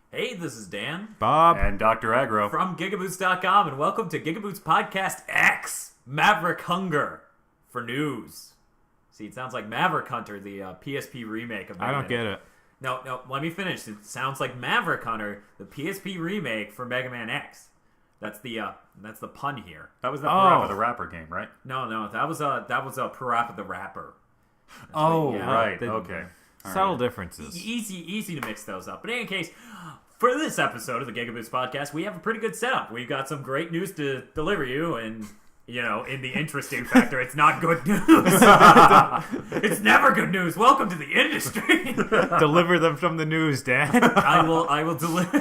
Hey, this is Dan. Bob. And Dr. Aggro. From GigaBoots.com, and welcome to GigaBoots Podcast X, Maverick Hunger for news. See, it sounds like Maverick Hunter, the PSP remake of Mega Man. I don't get it. No, let me finish. It sounds like Maverick Hunter, the PSP remake for Mega Man X. That's the pun here. That was the Parappa the Rapper game, right? No, that was Parappa the Rapper. That's right. Okay. Subtle differences. Easy to mix those up. But in any case, for this episode of the GigaBoots Podcast, we have a pretty good setup. We've got some great news to deliver you, and, you know, in the interesting factor, it's not good news. It's never good news. Welcome to the industry. Deliver them from the news, Dan. I will deliver.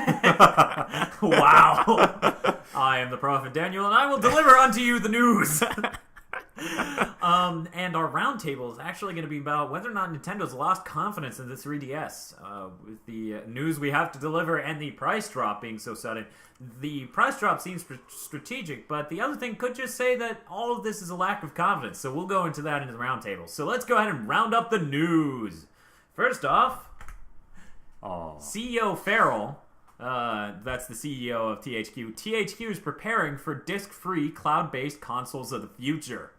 Wow. I am the Prophet Daniel, and I will deliver unto you the news. And our roundtable is actually going to be about whether or not Nintendo's lost confidence in the 3DS. With the news we have to deliver and the price drop being so sudden. The price drop seems strategic, but the other thing could just say that all of this is a lack of confidence. So we'll go into that in the roundtable. So let's go ahead and round up the news. First off, CEO Farrell, that's the CEO of THQ. THQ is preparing for disc-free, cloud-based consoles of the future.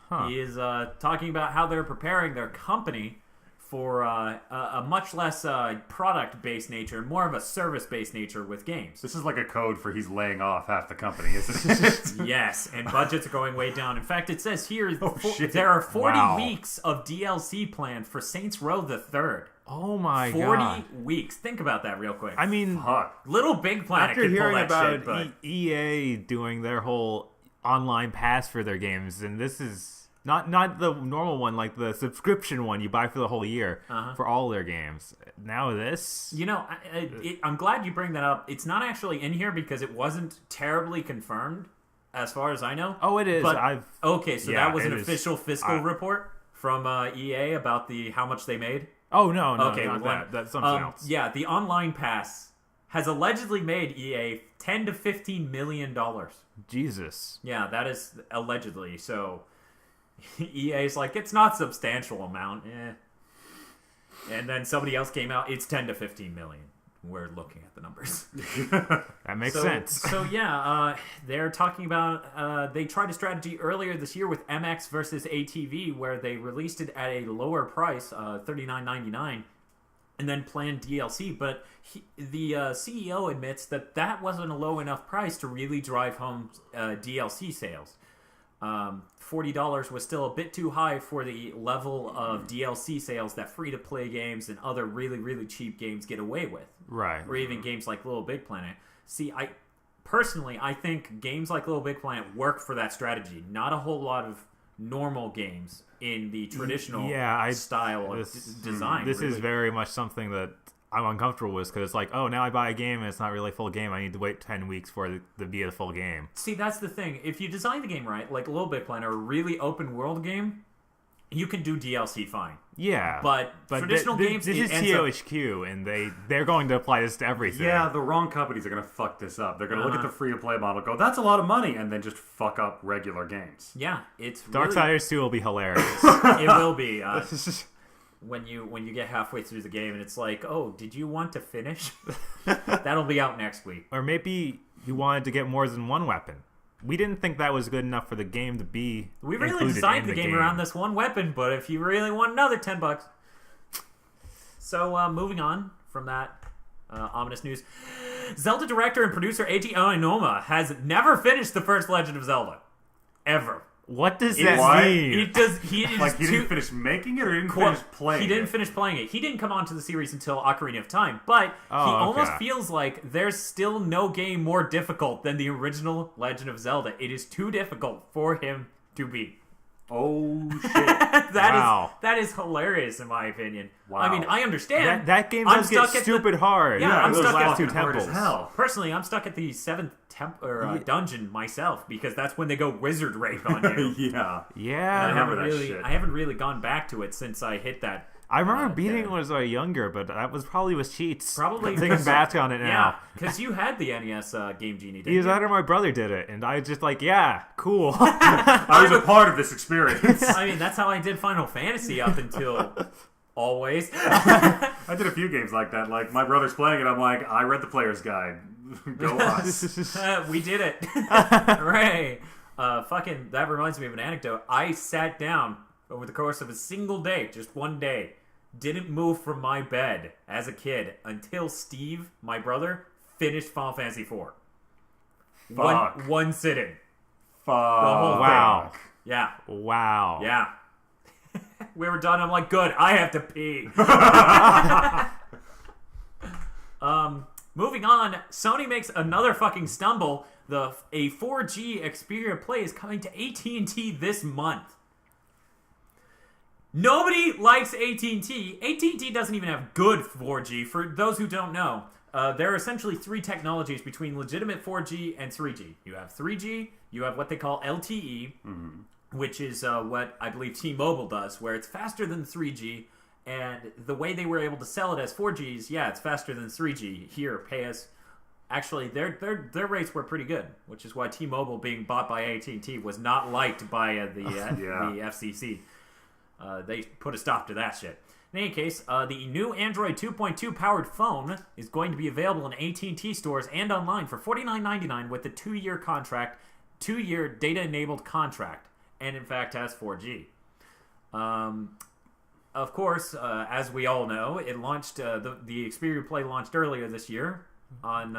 Huh. He is talking about how they're preparing their company for a much less product-based nature and more of a service-based nature with games. This is like a code for he's laying off half the company, isn't it? Yes, and budgets are going way down. In fact, it says here there are 40 weeks of DLC planned for Saints Row the Third. Oh my god. 40 weeks. Think about that real quick. I mean, Little Big Planet after could hearing pull that about shit, but EA doing their whole online pass for their games, and this is not the normal one, like the subscription one you buy for the whole year for all their games. Now this, you know, I'm glad you bring that up. It's not actually in here because it wasn't terribly confirmed, as far as I know. Oh, it is. But, okay, so that was an official fiscal report from EA about how much they made. Oh no, okay, not that. That's something else. Yeah, the online pass has allegedly made EA $10 to $15 million. Jesus. Yeah, that is allegedly. So EA's like, it's not substantial amount. And then somebody else came out, it's 10 to 15 million. We're looking at the numbers. That makes sense. So yeah, they're talking about, they tried a strategy earlier this year with MX versus ATV where they released it at a lower price, $39.99, and then planned DLC. But the CEO admits that wasn't a low enough price to really drive home DLC sales. $40 was still a bit too high for the level of DLC sales that free-to-play games and other really, really cheap games get away with. Right. Or even games like Little Big Planet. See, I think games like Little Big Planet work for that strategy. Not a whole lot of normal games in the traditional style of design. This is very much something that I'm uncomfortable with, because it's like, oh, now I buy a game and it's not really a full game. I need to wait 10 weeks for it to be a full game. See, that's the thing. If you design the game right, like Little Big Planet, or a really open world game, you can do DLC fine. Yeah. But traditional games, this is THQ, and they're going to apply this to everything. Yeah, the wrong companies are going to fuck this up. They're going to look at the free-to-play model, go, that's a lot of money, and then just fuck up regular games. Yeah, it's Darksiders 2 will be hilarious. It will be. When you get halfway through the game and it's like, oh, did you want to finish? That'll be out next week. Or maybe you wanted to get more than one weapon. We didn't think that was good enough for the game to be. We really designed the game around this one weapon, but if you really want another $10. So moving on from that ominous news, Zelda director and producer Eiji Aonuma has never finished the first Legend of Zelda, ever. What does that mean? He didn't finish making it, or didn't finish playing it? He didn't finish playing it. He didn't come onto the series until Ocarina of Time, but he almost feels like there's still no game more difficult than the original Legend of Zelda. It is too difficult for him to beat. Oh, shit. That is hilarious, in my opinion. Wow. I mean, I understand. That game does get stupid hard. Yeah, I'm those stuck last at two temples. Hell. Personally, I'm stuck at the 7th dungeon myself, because that's when they go wizard rape on you. Yeah. I haven't really gone back to it since I hit that. I remember beating it when I was younger, but that was probably with cheats. Probably thinking back on it now. Yeah, because you had the NES Game Genie, didn't you? Either my brother did it, and I was just like, yeah, cool. I was a part of this experience. I mean, that's how I did Final Fantasy up until Always. I did a few games like that. Like, my brother's playing it, I'm like, I read the player's guide. Go us. We did it. Hooray. That reminds me of an anecdote. I sat down over the course of a single day, just one day, didn't move from my bed as a kid until Steve, my brother, finished Final Fantasy IV. Fuck. One sitting. Fuck. The whole Wow. thing. Yeah. Wow. Yeah. We were done. I'm like, good. I have to pee. Moving on. Sony makes another fucking stumble. A 4G Xperia Play is coming to AT&T this month. Nobody likes AT&T. AT&T doesn't even have good 4G. For those who don't know, there are essentially three technologies between legitimate 4G and 3G. You have 3G. You have what they call LTE. Mm-hmm. Which is what I believe T-Mobile does, where it's faster than 3G, and the way they were able to sell it as 4G is, yeah, it's faster than 3G. Here, pay us. Actually, their rates were pretty good, which is why T-Mobile being bought by AT&T was not liked by the FCC. They put a stop to that shit. In any case, the new Android 2.2 powered phone is going to be available in AT&T stores and online for $49.99 with a 2-year contract, 2-year data-enabled contract. And in fact has 4G. Of course, as we all know, it launched the Xperia Play launched earlier this year on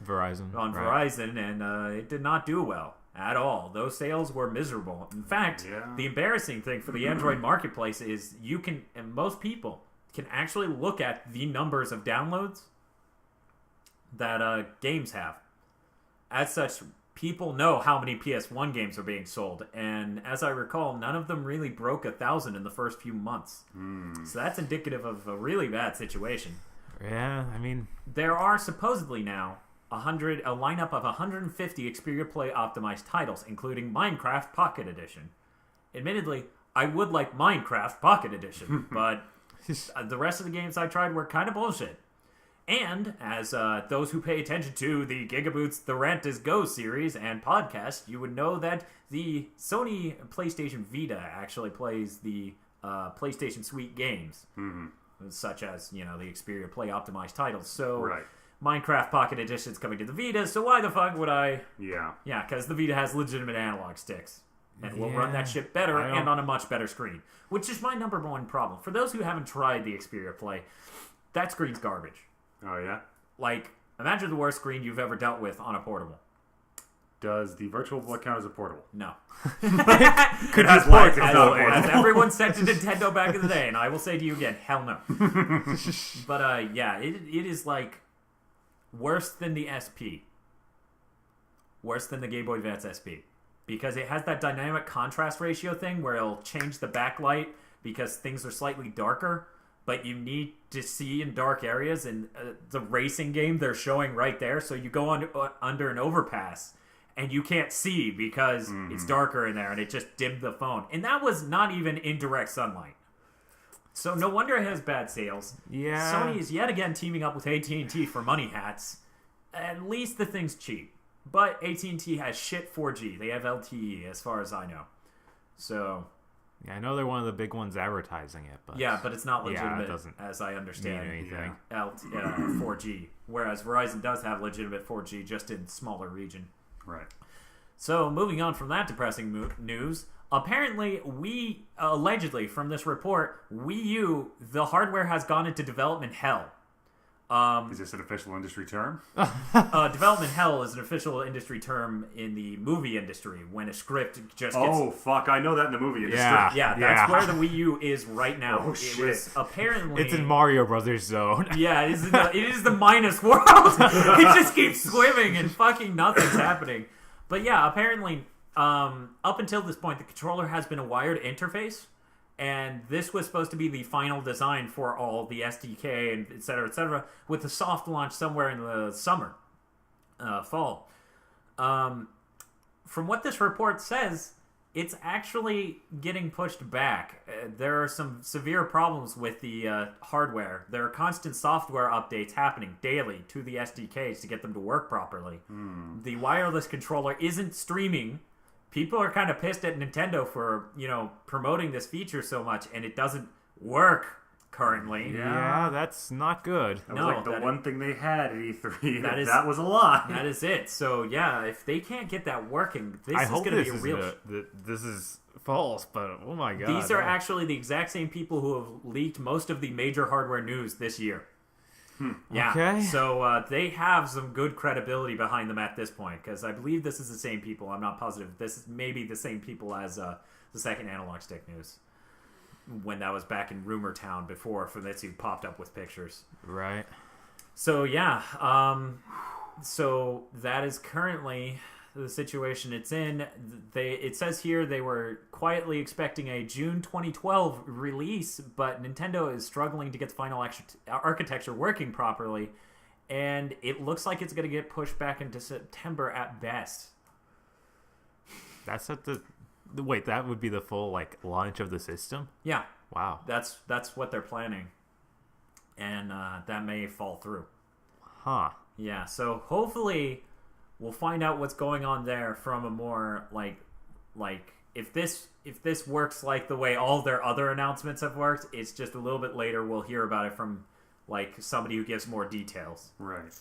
Verizon. Verizon, and it did not do well at all. Those sales were miserable. In fact, the embarrassing thing for the Android marketplace is most people can actually look at the numbers of downloads that games have. As such, people know how many PS1 games are being sold, and as I recall, none of them really broke 1,000 in the first few months. So that's indicative of a really bad situation. Yeah, I mean, there are supposedly now a lineup of 150 Xperia Play optimized titles, including Minecraft Pocket Edition. Admittedly, I would like Minecraft Pocket Edition, but the rest of the games I tried were kind of bullshit. And, as those who pay attention to the GigaBoots The Rant Is Go series and podcast, you would know that the Sony PlayStation Vita actually plays the PlayStation Suite games, such as, the Xperia Play optimized titles. So, Minecraft Pocket Edition is coming to the Vita, so why the fuck would I... Yeah, because the Vita has legitimate analog sticks. And will run that shit better and on a much better screen. Which is my number one problem. For those who haven't tried the Xperia Play, that screen's garbage. Oh, yeah? Like, imagine the worst screen you've ever dealt with on a portable. Does the Virtual Boy count as a portable? No. Could has legs. As everyone said to Nintendo back in the day, and I will say to you again, hell no. But, it is, like, worse than the SP. Worse than the Game Boy Advance SP. Because it has that dynamic contrast ratio thing where it'll change the backlight because things are slightly darker. But you need to see in dark areas, and the racing game they're showing right there. So you go under an overpass, and you can't see because it's darker in there, and it just dimmed the phone. And that was not even in direct sunlight. So no wonder it has bad sales. Yeah. Sony is yet again teaming up with AT&T for money hats. At least the thing's cheap. But AT&T has shit 4G. They have LTE, as far as I know. So... yeah, I know they're one of the big ones advertising it, but but it's not legitimate, it doesn't as I understand. mean anything. 4G, whereas Verizon does have legitimate 4G, just in smaller region. Right. So, moving on from that depressing news, apparently, allegedly from this report, Wii U, the hardware has gone into development hell. Is this an official industry term? Development hell is an official industry term in the movie industry when a script just gets... Oh, fuck, I know that in the movie industry. Yeah, that's where the Wii U is right now. Oh, shit. Was apparently... it's in Mario Brothers zone. Yeah, it is the minus world. It just keeps swimming and fucking nothing's happening. But yeah, apparently, up until this point, the controller has been a wired interface. And this was supposed to be the final design for all the SDK and et cetera, with the soft launch somewhere in the summer, fall. From what this report says, it's actually getting pushed back. There are some severe problems with the hardware. There are constant software updates happening daily to the SDKs to get them to work properly. The wireless controller isn't streaming. People are kind of pissed at Nintendo for, promoting this feature so much, and it doesn't work currently. Yeah, that's not good. That was like the one thing they had at E3. That was a lot. That is it. So yeah, if they can't get that working, this I is hope going to this be a real. this is false, but oh my god. These are actually the exact same people who have leaked most of the major hardware news this year. Yeah. Okay. So they have some good credibility behind them at this point, because I believe this is the same people. I'm not positive. This is maybe the same people as the second analog stick news, when that was back in Rumor Town before Famitsu popped up with pictures. Right. So yeah. So that is currently the situation it's in. It says here they were quietly expecting a June 2012 release, but Nintendo is struggling to get the final architecture working properly, and it looks like it's going to get pushed back into September at best. That's at wait, that would be the full launch of the system? Yeah. Wow. That's what they're planning, and that may fall through. Huh. Yeah. So hopefully we'll find out what's going on there from a more like if this works like the way all their other announcements have worked, it's just a little bit later we'll hear about it from somebody who gives more details. Right.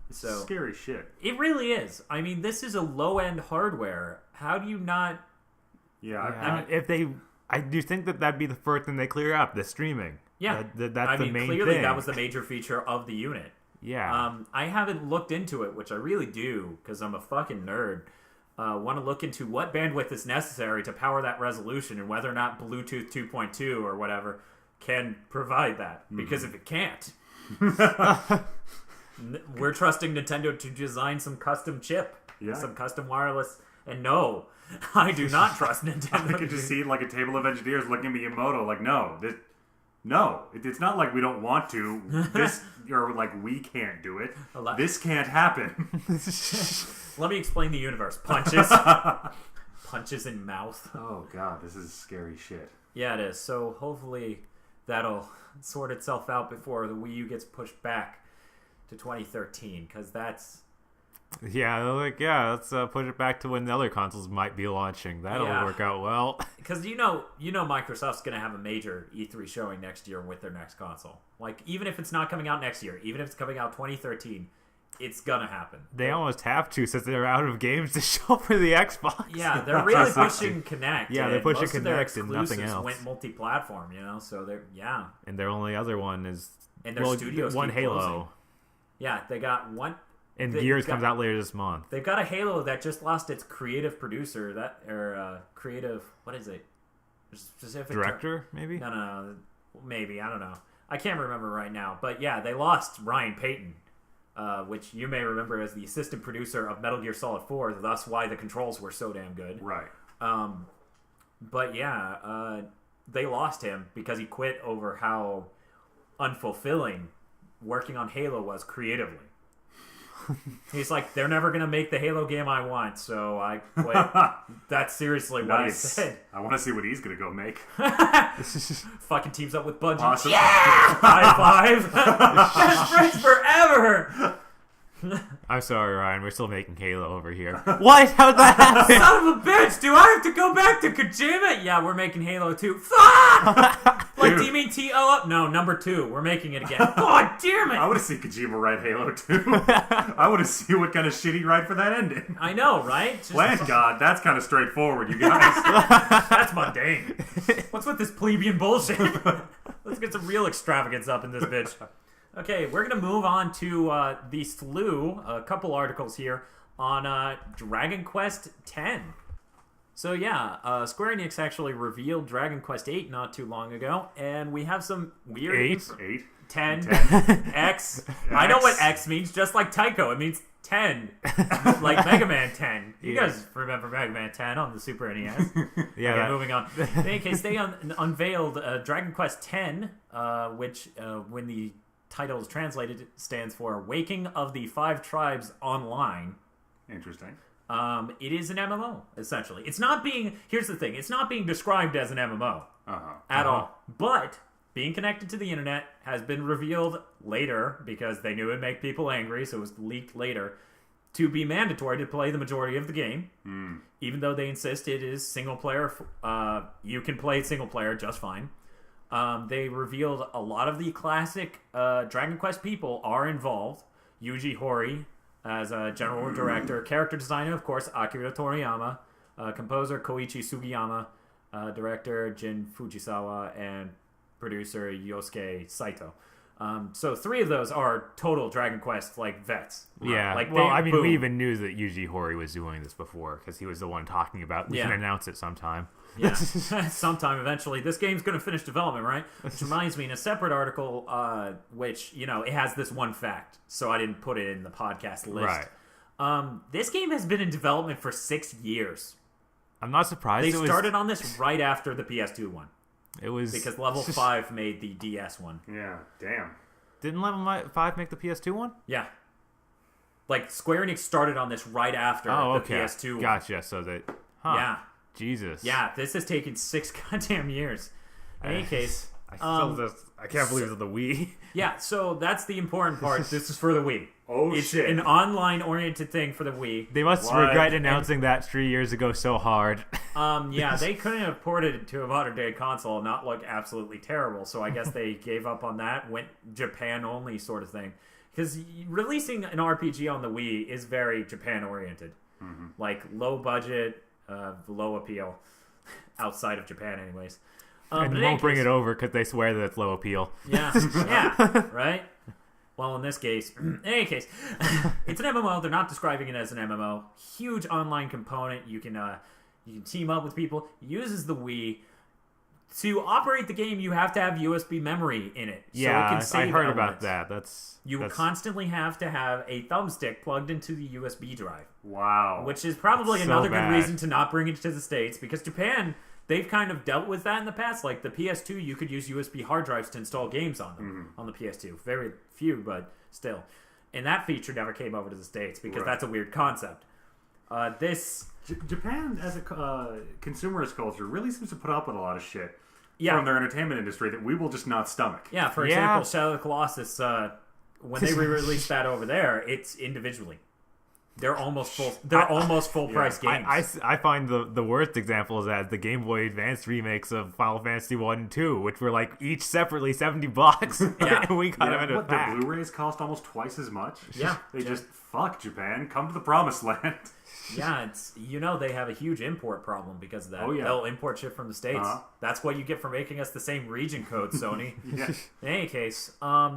So scary shit. It really is. I mean, this is a low-end hardware. How do you not? Yeah. I do think that'd be the first thing they clear up, the streaming. Yeah. That's the main clearly thing. that was the major feature of the unit. Yeah. I haven't looked into it, which I really do, because I'm a fucking nerd. Want to look into what bandwidth is necessary to power that resolution, and whether or not Bluetooth 2.2 or whatever can provide that. Because if it can't, we're trusting Nintendo to design some custom chip, some custom wireless. And no, I do not trust Nintendo. I could just see a table of engineers looking at Miyamoto no, it's not like we don't want to. This, or we can't do it. This can't happen. Let me explain the universe. Punches. Punches in mouth. Oh, God, this is scary shit. Yeah, it is. So hopefully that'll sort itself out before the Wii U gets pushed back to 2013, because that's... Yeah, let's push it back to when the other consoles might be launching. That'll work out well. Because you know Microsoft's going to have a major E3 showing next year with their next console. Even if it's not coming out next year, even if it's coming out 2013, it's going to happen. They almost have to, since they're out of games to show for the Xbox. Yeah, they're really pushing Kinect. Yeah, they're pushing Kinect and nothing else. Went multi-platform, so they're, And their only other one is... And their studios one keep Halo. Closing. Yeah, they got one... And Gears comes out later this month. They've got a Halo that just lost its creative producer, creative, what is it? Specific director, maybe? No, maybe, I don't know. I can't remember right now. But yeah, they lost Ryan Payton, which you may remember as the assistant producer of Metal Gear Solid 4, thus why the controls were so damn good. Right. But yeah, they lost him because he quit over how unfulfilling working on Halo was creatively. He's like, they're never going to make the Halo game I want, so I quit. That's seriously what I said. I want to see what he's going to go make. Fucking teams up with Bungie. Awesome. Yeah! High five! Best friends forever! I'm sorry, Ryan. We're still making Halo over here. What? How'd that happen? Son of a bitch! Do I have to go back to Kojima? Yeah, we're making Halo 2. Fuck! Do you mean T.O. up? No, number 2. We're making it again. God damn it! I want to see Kojima write Halo 2. I want to see what kind of shit he'd write for that ending. I know, right? Land God, that's kind of straightforward, you guys. That's mundane. What's with this plebeian bullshit? Let's get some real extravagance up in this bitch. Okay, we're going to move on to the slew, a couple articles here, on Dragon Quest X. So yeah, Square Enix actually revealed Dragon Quest 8 not too long ago, and we have some weird... 8? 10. X. I know what X means, just like Taiko. It means 10. Like Mega Man 10. You guys remember Mega Man 10 on the Super NES? Yeah. Okay, moving on. In any case, they unveiled Dragon Quest X, which, when the title is translated, stands for Waking of the Five Tribes Online. Interesting. It is an MMO, essentially. It's not being... Here's the thing. It's not being described as an MMO at all. But being connected to the internet has been revealed later, because they knew it would make people angry, so it was leaked later, to be mandatory to play the majority of the game. Even though they insist it is single player. You can play single player just fine. They revealed a lot of the classic Dragon Quest people are involved. Yuji Horii as a general director, character designer, of course, Akira Toriyama, composer Koichi Sugiyama, director Jin Fujisawa, and producer Yosuke Saito. So 3 of those are total Dragon Quest vets. Yeah. Like we even knew that Yuji Horii was doing this before because he was the one talking about. We can announce it sometime. Yeah, sometime eventually. This game's going to finish development, right? Which reminds me, in a separate article, which, it has this one fact, so I didn't put it in the podcast list. Right. This game has been in development for 6 years. I'm not surprised. They started on this right after the PS2 one. It was... Because Level 5 made the DS one. Yeah, damn. Didn't Level 5 make the PS2 one? Yeah. Square Enix started on this right after the PS2 one. Gotcha, so that... Huh. Yeah. Jesus. Yeah, this has taken 6 goddamn years. In any case... I can't believe it's the Wii. Yeah, so that's the important part. This is for the Wii. It's an online-oriented thing for the Wii. They must regret announcing that 3 years ago so hard. Yeah, they couldn't have ported it to a modern-day console and not look absolutely terrible, so I guess they gave up on that, went Japan-only sort of thing. Because releasing an RPG on the Wii is very Japan-oriented. Mm-hmm. Low budget, low appeal, outside of Japan anyways. And won't bring it over because they swear that it's low appeal. Yeah, right? Well, in any case, it's an MMO. They're not describing it as an MMO. Huge online component. You can team up with people. It uses the Wii. To operate the game, you have to have USB memory in it. So it can save I heard elements. about that. You constantly have to have a thumbstick plugged into the USB drive. Wow. Which is probably another good reason to not bring it to the States, because Japan... They've kind of dealt with that in the past. Like the PS2, you could use USB hard drives to install games on them on the PS2. Very few, but still. And that feature never came over to the States because that's a weird concept. Japan, as a consumerist culture, really seems to put up with a lot of shit from their entertainment industry that we will just not stomach. Yeah, for example, Shadow of the Colossus, when they re-released that over there, it's individually. They're almost full. Price games. I find the worst example is that the Game Boy Advance remakes of Final Fantasy 1 and 2, which were each separately $70. Yeah, and we got them in a pack. The Blu-rays cost almost twice as much. Yeah, they just fuck Japan. Come to the promised land. Yeah, it's they have a huge import problem because of that. Oh, yeah. They'll import shit from the States. That's what you get for making us the same region code, Sony. Yeah. In any case,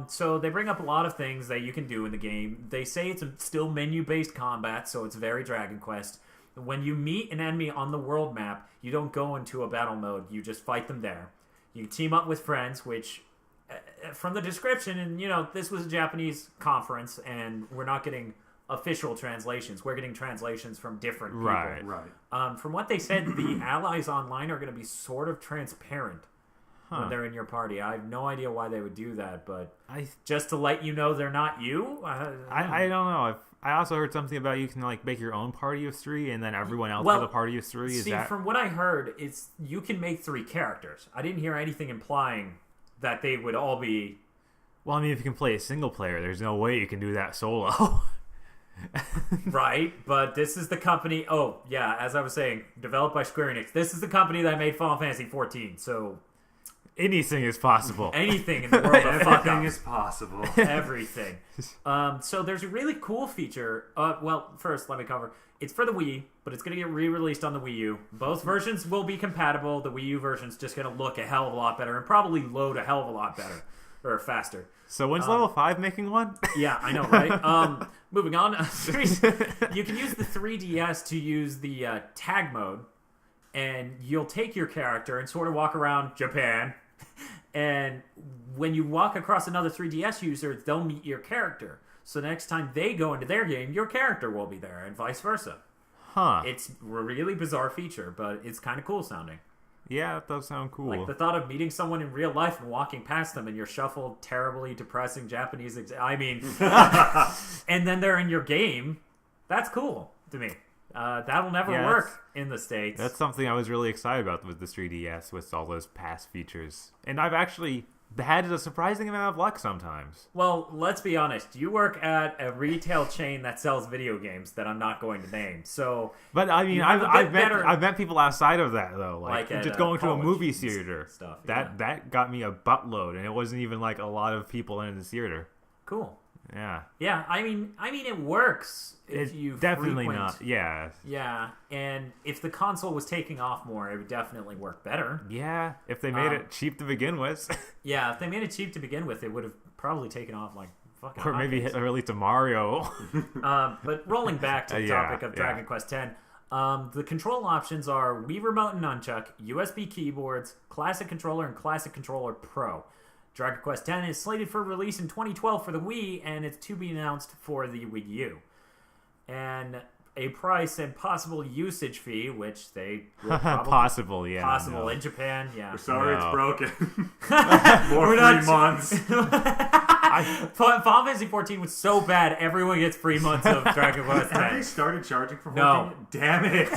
so they bring up a lot of things that you can do in the game. They say it's still menu-based combat, so it's very Dragon Quest. When you meet an enemy on the world map, you don't go into a battle mode. You just fight them there. You team up with friends, which, from the description, and this was a Japanese conference, and we're not getting official translations. We're getting translations from different people. Right. From what they said, the allies online are going to be sort of transparent when they're in your party. I have no idea why they would do that, but just to let you know they're not you? I don't know. I also heard something about you can make your own party of 3 and then everyone else has a party of 3. From what I heard, it's you can make 3 characters. I didn't hear anything implying that they would all be... Well, I mean, if you can play a single player, there's no way you can do that solo. Right, but this is the company... Oh, yeah, as I was saying, developed by Square Enix. This is the company that made Final Fantasy 14, so... Anything is possible. Anything in the world of fuck up. Everything is possible. Everything. So there's a really cool feature. First, let me cover. It's for the Wii, but it's going to get re-released on the Wii U. Both versions will be compatible. The Wii U version's just going to look a hell of a lot better and probably load a hell of a lot better. Or faster. So when's Level 5 making one? Yeah, I know, right? Moving on. You can use the 3DS to use the tag mode, and you'll take your character and sort of walk around Japan, and when you walk across another 3DS user, they'll meet your character. So next time they go into their game, your character will be there, and vice versa. It's a really bizarre feature, but it's kind of cool sounding. Yeah, that does sound cool. Like the thought of meeting someone in real life and walking past them in your shuffled, terribly depressing Japanese... and then they're in your game. That's cool to me. That'll never work in the States. That's something I was really excited about with the 3DS, with all those past features. And I've actually had a surprising amount of luck sometimes. Well, let's be honest. You work at a retail chain that sells video games that I'm not going to name. So, but I mean, I've met people outside of that though, like just going to a movie theater. Stuff that got me a buttload, and it wasn't even like a lot of people in the theater. Cool. Yeah. Yeah. I mean, it works if you definitely frequent. not. Yeah. Yeah, and if the console was taking off more, it would definitely work better. Yeah, if they made it cheap to begin with. Yeah, if they made it cheap to begin with, it would have probably taken off like fucking. Or maybe release a Mario. But rolling back to the topic of Dragon Quest X, the control options are Wii Remote and Nunchuck, USB keyboards, Classic Controller, and Classic Controller Pro. Dragon Quest X is slated for release in 2012 for the Wii, and it's to be announced for the Wii U. And a price and possible usage fee, which they will probably... possible in Japan, yeah. We're sorry it's broken. More 3 months. Final Fantasy 14 was so bad, everyone gets 3 months of Dragon Quest X. Have they started charging for 14? No. Damn it.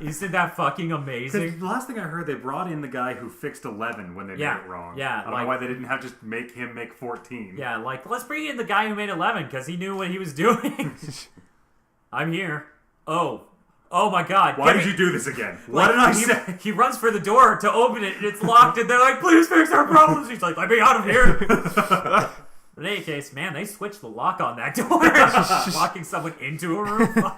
Isn't that fucking amazing? The last thing I heard, they brought in the guy who fixed 11 when they made it wrong. Yeah. I don't know why they didn't have just make him make 14. Yeah, like, let's bring in the guy who made 11, because he knew what he was doing. I'm here. Oh my god. Why did you do this again? What did I say? He runs for the door to open it, and it's locked, and they're like, please fix our problems. He's like, let me out of here. In any case, man, they switched the lock on that door. Locking someone into a room.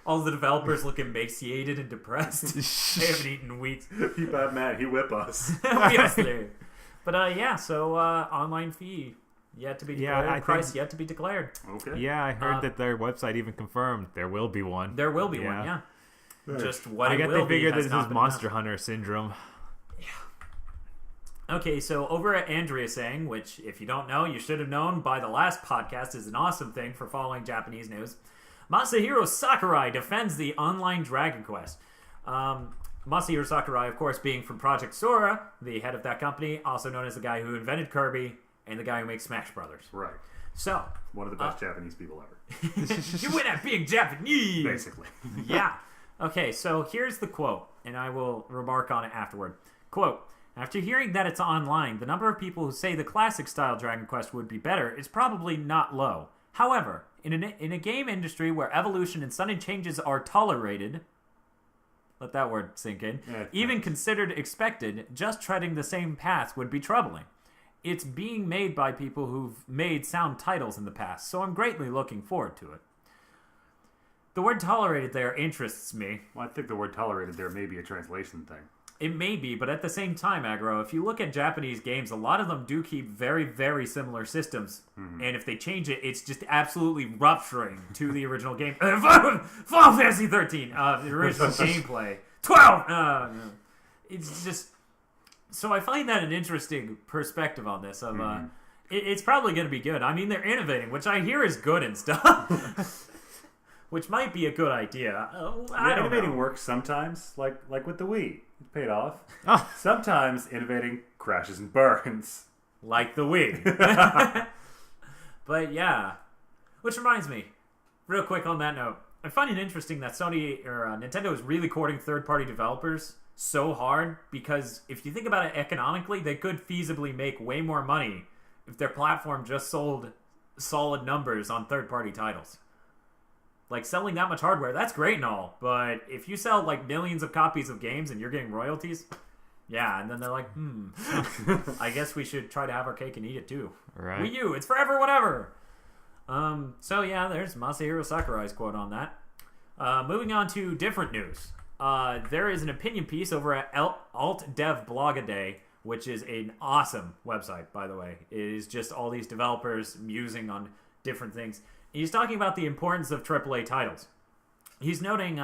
All the developers look emaciated and depressed. They haven't eaten in weeks. He bad man. He whip us. But so online fee yet to be declared. Price yet to be declared. Okay. Yeah, I heard that their website even confirmed there will be one. There will be one, yeah. Just what I it guess will they figured be this is Monster Hunter syndrome. Yeah. Okay, so over at Andrea saying, which if you don't know, you should have known by the last podcast, is an awesome thing for following Japanese news. Masahiro Sakurai defends the online Dragon Quest. Masahiro Sakurai, of course, being from Project Sora, the head of that company, also known as the guy who invented Kirby and the guy who makes Smash Brothers. Right. So, one of the best Japanese people ever. You win that big Japanese! Basically. Yeah. Okay, so here's the quote, and I will remark on it afterward. Quote, after hearing that it's online, the number of people who say the classic-style Dragon Quest would be better is probably not low. However, in a game industry where evolution and sudden changes are tolerated... Let that word sink in. Yeah, even considered expected, just treading the same path would be troubling. It's being made by people who've made sound titles in the past, so I'm greatly looking forward to it. The word tolerated there interests me. Well, I think the word tolerated there may be a translation thing. It may be, but at the same time, Aggro, if you look at Japanese games, a lot of them do keep very, very similar systems. Mm-hmm. And if they change it, it's just absolutely rupturing to the original game. Final Fantasy 13, the original gameplay. 12! No. It's just... So I find that an interesting perspective on this. Of it's probably going to be good. I mean, they're innovating, which I hear is good and stuff. Which might be a good idea. Innovating works sometimes, like with the Wii. It paid off. Oh. Sometimes innovating crashes and burns. Like the Wii. But yeah. Which reminds me, real quick on that note, I find it interesting that Sony or Nintendo is really courting third-party developers so hard, because if you think about it economically, they could feasibly make way more money if their platform just sold solid numbers on third-party titles. Like, selling that much hardware, that's great and all, but if you sell, like, millions of copies of games and you're getting royalties, yeah, and then they're like, I guess we should try to have our cake and eat it too. Right. Wii U, it's forever, whatever. So yeah, there's Masahiro Sakurai's quote on that. Moving on to different news. There is an opinion piece over at Alt Dev Blog-A-Day, which is an awesome website, by the way. It is just all these developers musing on different things. He's talking about the importance of AAA titles. He's noting,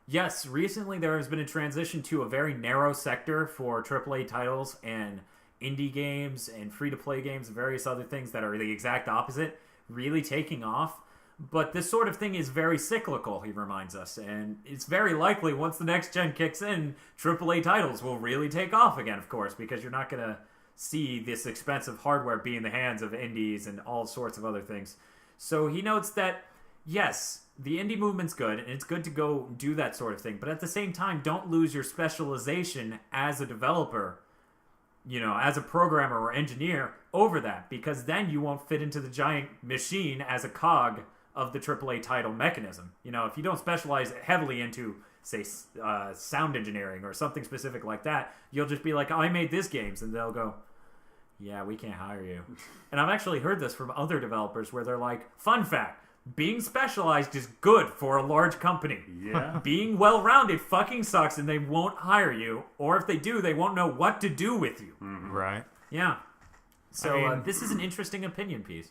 yes, recently there has been a transition to a very narrow sector for AAA titles and indie games and free-to-play games and various other things that are the exact opposite, really taking off. But this sort of thing is very cyclical, he reminds us, and it's very likely once the next gen kicks in, AAA titles will really take off again, of course, because you're not going to see this expensive hardware be in the hands of indies and all sorts of other things. So he notes that, yes, the indie movement's good, and it's good to go do that sort of thing, but at the same time, don't lose your specialization as a developer as a programmer or engineer over that, because then you won't fit into the giant machine as a cog of the AAA title mechanism. If you don't specialize heavily into, say, sound engineering or something specific like that, you'll just be like, I made this games, and they'll go, yeah, we can't hire you. And I've actually heard this from other developers where they're like, fun fact, being specialized is good for a large company. Yeah. Being well-rounded fucking sucks, and they won't hire you. Or if they do, they won't know what to do with you. Mm-hmm. Right. Yeah. So this is an interesting opinion piece.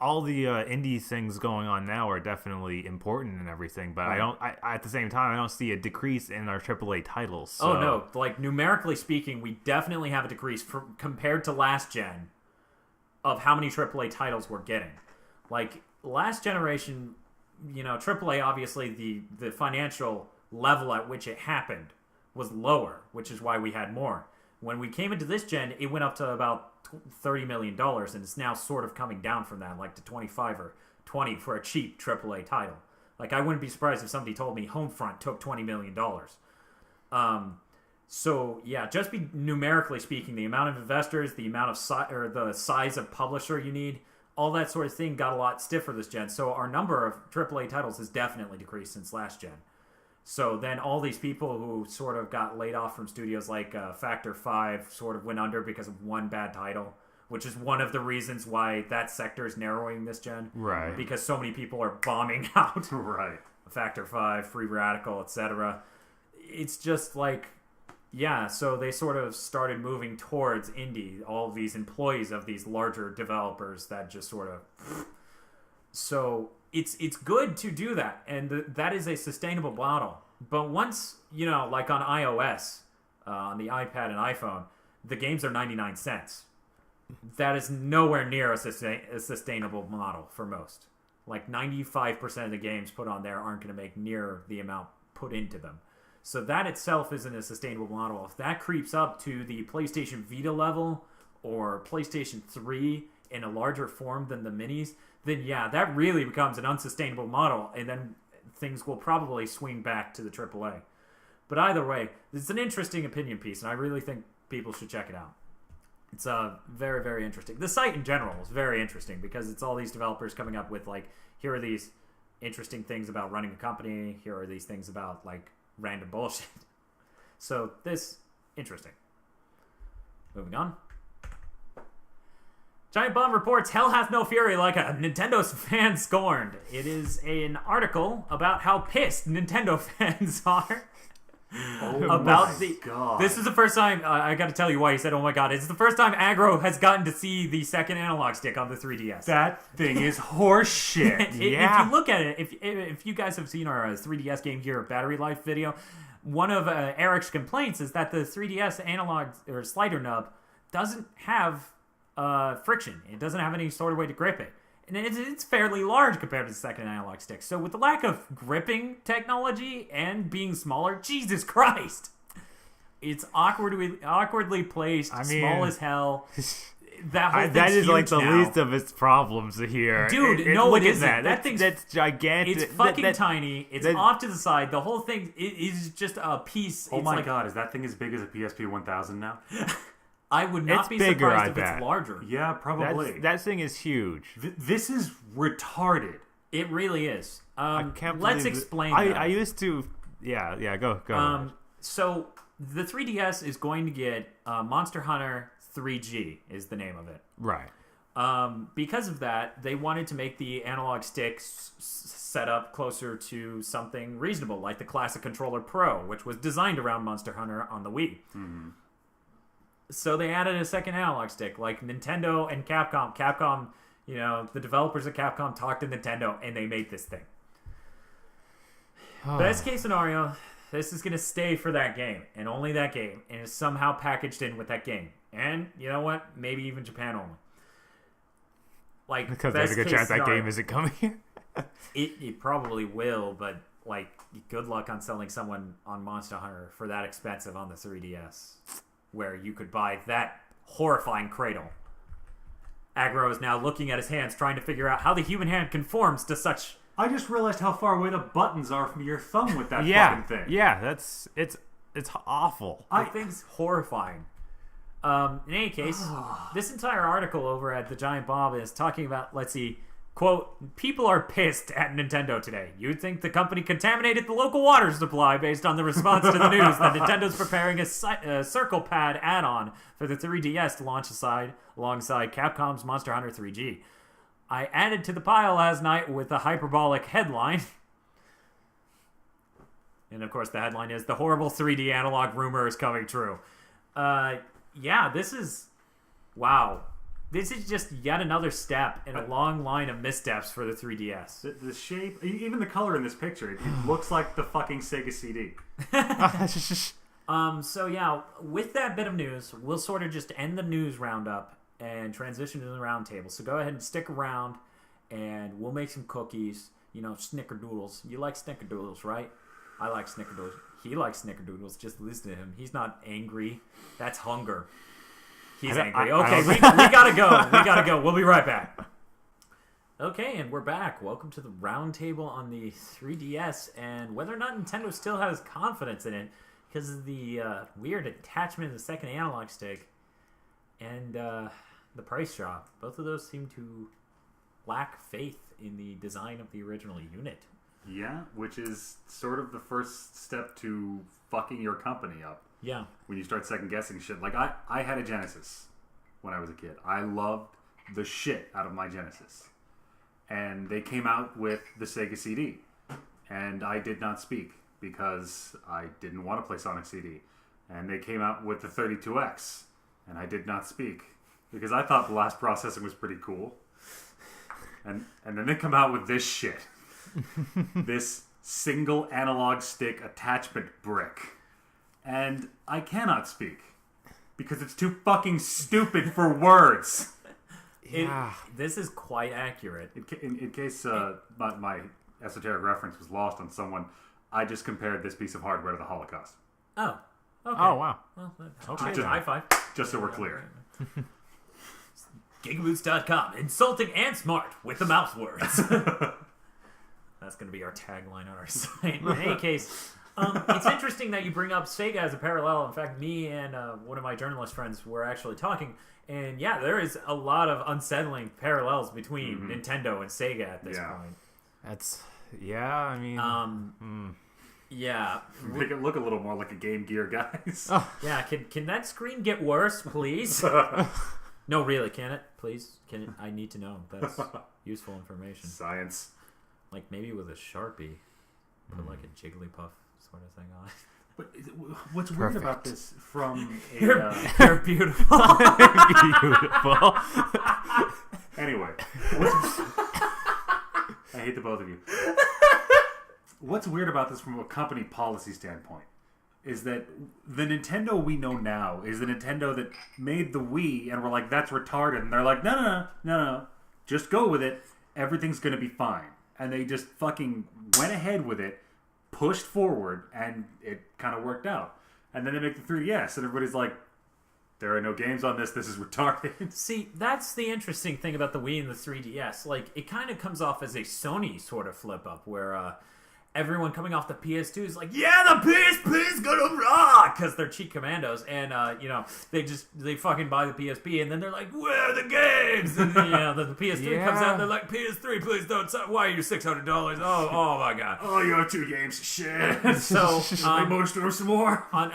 All the indie things going on now are definitely important and everything, but right. At the same time, I don't see a decrease in our AAA titles. So. Oh no, like numerically speaking, we definitely have a decrease compared to last gen of how many AAA titles we're getting. Like last generation, AAA, obviously the financial level at which it happened was lower, which is why we had more. When we came into this gen, it went up to about $30 million, and it's now sort of coming down from that, like to 25 or 20 for a cheap AAA title. Like, I wouldn't be surprised if somebody told me Homefront took $20 million. So, yeah, just numerically speaking, the amount of investors, the amount of the size of publisher you need, all that sort of thing got a lot stiffer this gen. So our number of AAA titles has definitely decreased since last gen. So then all these people who sort of got laid off from studios like Factor 5 sort of went under because of one bad title, which is one of the reasons why that sector is narrowing this gen. Right. Because so many people are bombing out. Right. Factor 5, Free Radical, etc. It's just like, yeah, so they sort of started moving towards indie, all of these employees of these larger developers that just sort of... So... It's good to do that, and that is a sustainable model. But once, like on iOS, on the iPad and iPhone, the games are 99 cents. That is nowhere near a sustainable model for most. Like 95% of the games put on there aren't going to make near the amount put into them. So that itself isn't a sustainable model. If that creeps up to the PlayStation Vita level or PlayStation 3 in a larger form than the minis, then yeah, that really becomes an unsustainable model, and then things will probably swing back to the AAA. But either way, it's an interesting opinion piece, and I really think people should check it out. It's very, very interesting. The site in general is very interesting because it's all these developers coming up with, like, here are these interesting things about running a company, here are these things about, like, random bullshit. So, interesting. Moving on. Giant Bomb reports, Hell hath no fury like a Nintendo fan scorned. It is an article about how pissed Nintendo fans are. God. This is the first time, I got to tell you why he said, oh my god. It's the first time Aggro has gotten to see the second analog stick on the 3DS. That thing is horse-shit. Yeah. If you look at it, if you guys have seen our 3DS Game Gear battery life video, one of Eric's complaints is that the 3DS analog or slider nub doesn't have friction. It doesn't have any sort of way to grip it. And it's fairly large compared to the second analog stick. So with the lack of gripping technology and being smaller, Jesus Christ. It's awkwardly placed, small as hell. That is like the least of its problems here. Dude, no, it isn't. That's gigantic. It's fucking tiny. It's off to the side. The whole thing is just a piece. Oh my god, is that thing as big as a PSP 1000 now? I would not be surprised if it's larger. Yeah, probably. That thing is huge. This is retarded. It really is. I can't let's explain that. I used to... Yeah, go. So, the 3DS is going to get Monster Hunter 3G is the name of it. Right. Because of that, they wanted to make the analog sticks set up closer to something reasonable, like the Classic Controller Pro, which was designed around Monster Hunter on the Wii. Mm-hmm. So they added a second analog stick, like Nintendo and Capcom. Capcom, the developers of Capcom talked to Nintendo, and they made this thing. Best case scenario, this is going to stay for that game, and only that game, and it's somehow packaged in with that game. And, you know what? Maybe even Japan only. Like, because there's a good chance that game isn't coming here. It probably will, but, like, good luck on selling someone on Monster Hunter for that expensive on the 3DS. Where you could buy that horrifying cradle. Aggro is now looking at his hands, trying to figure out how the human hand conforms to such... I just realized how far away the buttons are from your thumb with that fucking thing. Yeah, It's awful. The thing's horrifying. In any case, this entire article over at The Giant Bomb is talking about, let's see, quote, people are pissed at Nintendo today. You'd think the company contaminated the local water supply based on the response to the news that Nintendo's preparing a Circle Pad add-on for the 3DS to launch alongside Capcom's Monster Hunter 3G. I added to the pile last night with a hyperbolic headline. And of course the headline is, the horrible 3D analog rumor is coming true. Yeah, this is... Wow. This is just yet another step in a long line of missteps for the 3DS. The shape, even the color in this picture, it looks like the fucking Sega CD. So yeah, with that bit of news, we'll sort of just end the news roundup and transition to the roundtable. So go ahead and stick around, and we'll make some cookies. You know, snickerdoodles. You like snickerdoodles, right? I like snickerdoodles. He likes snickerdoodles. Just listen to him. He's not angry. That's hunger. He's angry. Okay, we gotta go. We gotta go. We'll be right back. Okay, and we're back. Welcome to the roundtable on the 3DS, and whether or not Nintendo still has confidence in it because of the weird attachment of the second analog stick and the price drop. Both of those seem to lack faith in the design of the original unit. Yeah, which is sort of the first step to fucking your company up. Yeah. When you start second guessing shit. Like, I had a Genesis when I was a kid. I loved the shit out of my Genesis. And they came out with the Sega CD. And I did not speak because I didn't want to play Sonic CD. And they came out with the 32X. And I did not speak because I thought blast processing was pretty cool. And then they come out with this shit. This single analog stick attachment brick. And I cannot speak because it's too fucking stupid for words. Yeah. This is quite accurate. In case my esoteric reference was lost on someone, I just compared this piece of hardware to the Holocaust. Oh. Okay. Oh, wow. Well, Okay. Just high five. Just so we're clear. GigaBoots.com. Insulting and smart with the mouth words. That's going to be our tagline on our site. In any case, it's interesting that you bring up Sega as a parallel. In fact, me and one of my journalist friends were actually talking, and yeah, there is a lot of unsettling parallels between Nintendo and Sega at this point. That's... Yeah, I mean... Yeah. Make it look a little more like a Game Gear, guys. Oh. Yeah, can that screen get worse, please? No, really, can it? Please? I need to know. That's useful information. Science. Like maybe with a Sharpie, put like a Jigglypuff sort of thing on it. But what's weird about this from a... You're beautiful. Beautiful. Anyway. I hate the both of you. What's weird about this from a company policy standpoint is that the Nintendo we know now is the Nintendo that made the Wii and we're like, that's retarded. And they're like, no. Just go with it. Everything's going to be fine. And they just fucking went ahead with it, pushed forward, and it kind of worked out. And then they make the 3DS, and everybody's like, there are no games on this. This is retarded. See, that's the interesting thing about the Wii and the 3DS. Like, it kind of comes off as a Sony sort of flip-up, where everyone coming off the PS2 is like, yeah, the PSP is gonna rock! Because they're cheap commandos, and, they fucking buy the PSP, and then they're like, where are the games? And, the PS3 comes out, and they're like, PS3, please don't, why are you $600? Oh my god. Oh, you have 2 games. Shit. So, play Moonstorm some more. On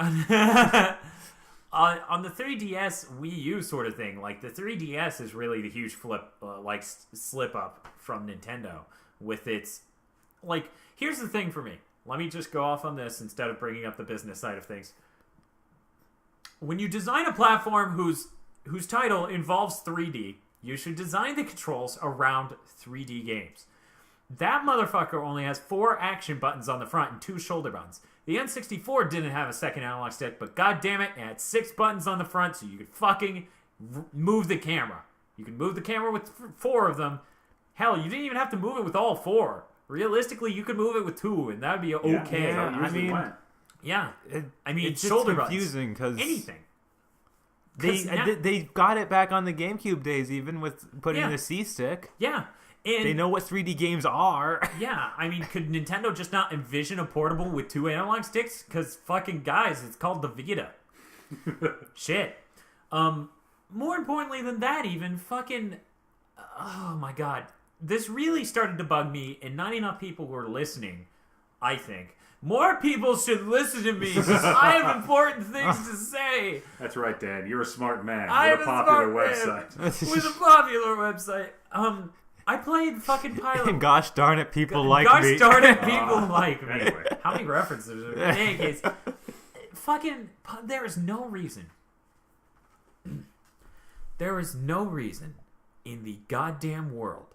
the 3DS Wii U sort of thing, like the 3DS is really the huge slip up from Nintendo with its, like, here's the thing for me. Let me just go off on this instead of bringing up the business side of things. When you design a platform whose title involves 3D, you should design the controls around 3D games. That motherfucker only has 4 action buttons on the front and 2 shoulder buttons. The N64 didn't have a second analog stick, but goddammit, it had 6 buttons on the front so you could fucking move the camera. You can move the camera with 4 of them. Hell, you didn't even have to move it with all 4. Realistically, you could move it with 2, and that would be okay. It's shoulder just confusing because anything. They got it back on the GameCube days, even with putting the C stick. Yeah, They know what 3D games are. Yeah, I mean, could Nintendo just not envision a portable with 2 analog sticks? Because fucking guys, it's called the Vita. Shit. More importantly than that, even fucking. Oh my god, this really started to bug me, and not enough people were listening. I think more people should listen to me because I have important things to say. That's right, Dan. You're a smart man. I With am a popular website. website. With a popular website. I played fucking Pilot. And gosh darn it, people like me. Gosh darn it, people like me. Anyway. How many references are there? In any case, fucking, there is no reason. There is no reason in the goddamn world,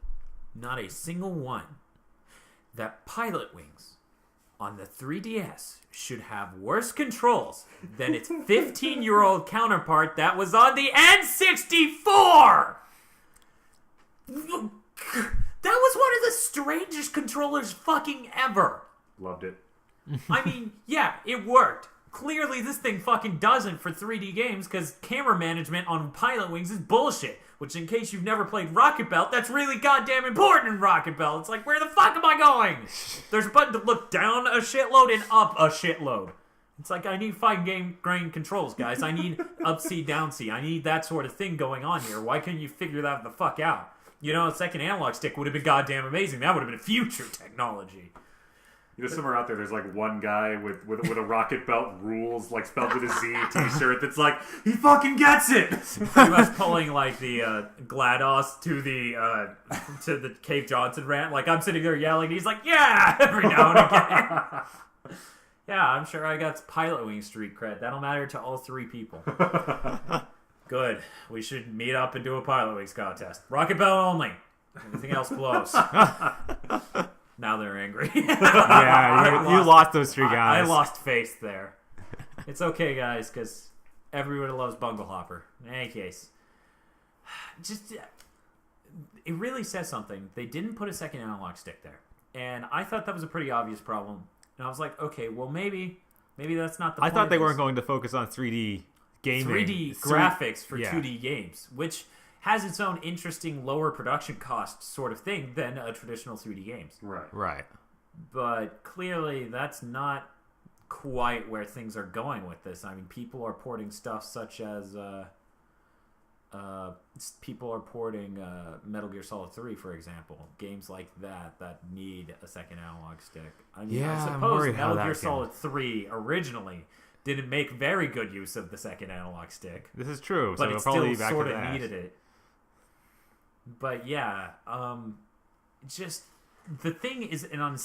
not a single one, that Pilot Wings on the 3DS should have worse controls than its 15-year-old counterpart that was on the N64! That was one of the strangest controllers fucking ever. Loved it. I mean, yeah, it worked. Clearly, this thing fucking doesn't for 3D games because camera management on Pilot Wings is bullshit. Which, in case you've never played Rocket Belt, that's really goddamn important in Rocket Belt. It's like, where the fuck am I going? There's a button to look down a shitload and up a shitload. It's like, I need fine game grain controls, guys. I need up C, down C. I need that sort of thing going on here. Why couldn't you figure that the fuck out? You know, a second analog stick would have been goddamn amazing. That would have been future technology. You know, somewhere out there, there's like one guy with a Rocket Belt rules, like spelled with a Z t-shirt that's like, he fucking gets it! He was pulling like the GLaDOS to the Cave Johnson rant. Like, I'm sitting there yelling, and he's like, yeah! Every now and again. Yeah, I'm sure I got Pilot Wing street cred. That'll matter to all three people. Good. We should meet up and do a Pilot Wings contest. Rocket Belt only. Everything else blows. Now they're angry. Yeah, you lost those three guys. I lost face there. It's okay, guys, because everyone loves Bungle Hopper. In any case, just it really says something. They didn't put a second analog stick there, and I thought that was a pretty obvious problem. And I was like, okay, well maybe that's not the. I point thought they of weren't this. going to focus on 3D gaming, 3D graphics for yeah. 2D games, which has its own interesting lower production cost sort of thing than a traditional 3D games. Right. But clearly that's not quite where things are going with this. I mean, people are porting stuff such as people are porting Metal Gear Solid 3, for example. Games like that need a second analog stick. I mean, Yeah, I I'm suppose worried how Metal Gear that Solid 3 originally didn't make very good use of the second analog stick. This is true, But so it we'll probably still be back sort to of that. needed it. But yeah, just the thing is an I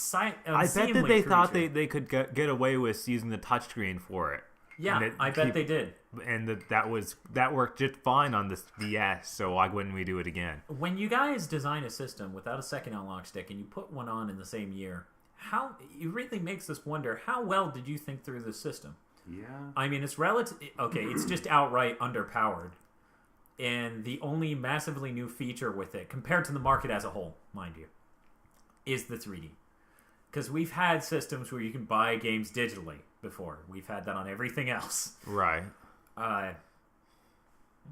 bet that they thought they could get away with using the touchscreen for it. Yeah, I bet they did. And that worked just fine on this DS, so why wouldn't we do it again? When you guys design a system without a second analog stick and you put one on in the same year, it really makes us wonder, how well did you think through this system? Yeah. I mean, it's it's just outright underpowered. And the only massively new feature with it, compared to the market as a whole, mind you, is the 3D. Because we've had systems where you can buy games digitally before. We've had that on everything else. Right.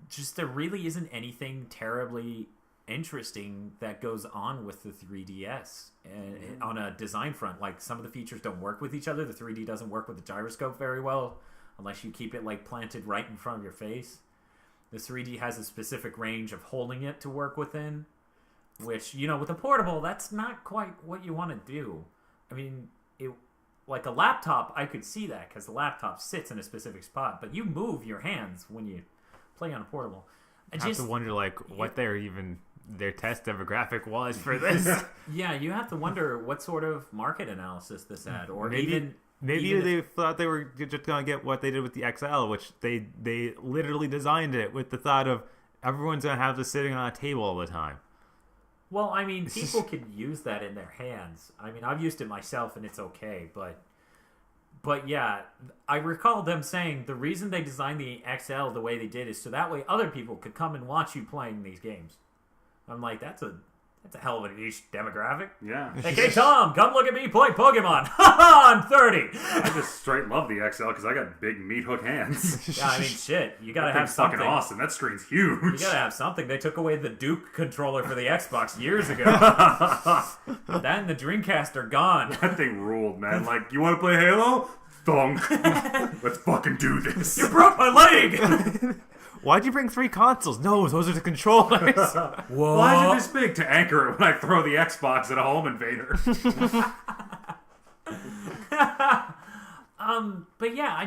Just there really isn't anything terribly interesting that goes on with the 3DS and on a design front. Like, some of the features don't work with each other. The 3D doesn't work with the gyroscope very well unless you keep it like planted right in front of your face. The 3D has a specific range of holding it to work within, which, you know, with a portable, that's not quite what you want to do. I mean, like a laptop, I could see that because the laptop sits in a specific spot, but you move your hands when you play on a portable. I have to wonder, like, what their test demographic was for this. Yeah, you have to wonder what sort of market analysis this had, or Maybe they thought they were just going to get what they did with the XL, which they literally designed it with the thought of everyone's going to have this sitting on a table all the time. Well, I mean, people can use that in their hands. I mean, I've used it myself, and it's okay, but yeah, I recall them saying the reason they designed the XL the way they did is so that way other people could come and watch you playing these games. I'm like, that's That's a hell of a niche demographic. Yeah. Hey, Tom, come look at me play Pokemon. Haha, I'm 30. I just straight love the XL because I got big meat hook hands. Yeah, I mean, shit. You gotta That have thing's something. fucking awesome. That screen's huge. You gotta have something. They took away the Duke controller for the Xbox years ago. That and the Dreamcast are gone. That thing ruled, man. Like, you want to play Halo? Thunk. Let's fucking do this. You broke my leg! Why'd you bring 3 consoles? No, those are the controllers. Whoa. Why is it this big to anchor it when I throw the Xbox at a home invader? But yeah,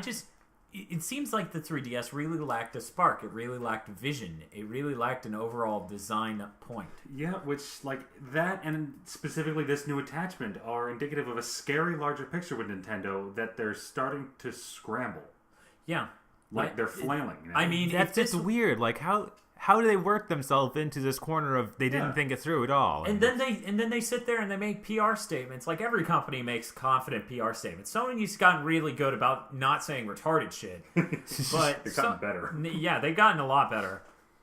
it seems like the 3DS really lacked a spark. It really lacked vision. It really lacked an overall design point. Yeah, which, like, that and specifically this new attachment are indicative of a scary larger picture with Nintendo that they're starting to scramble. Yeah. Like, they're flailing. You know? I mean, That's just weird. Like, how do they work themselves into this corner of they didn't think it through at all? And then they sit there and they make PR statements. Like every company makes confident PR statements. Sony's gotten really good about not saying retarded shit, but They've gotten better. Yeah, they've gotten a lot better.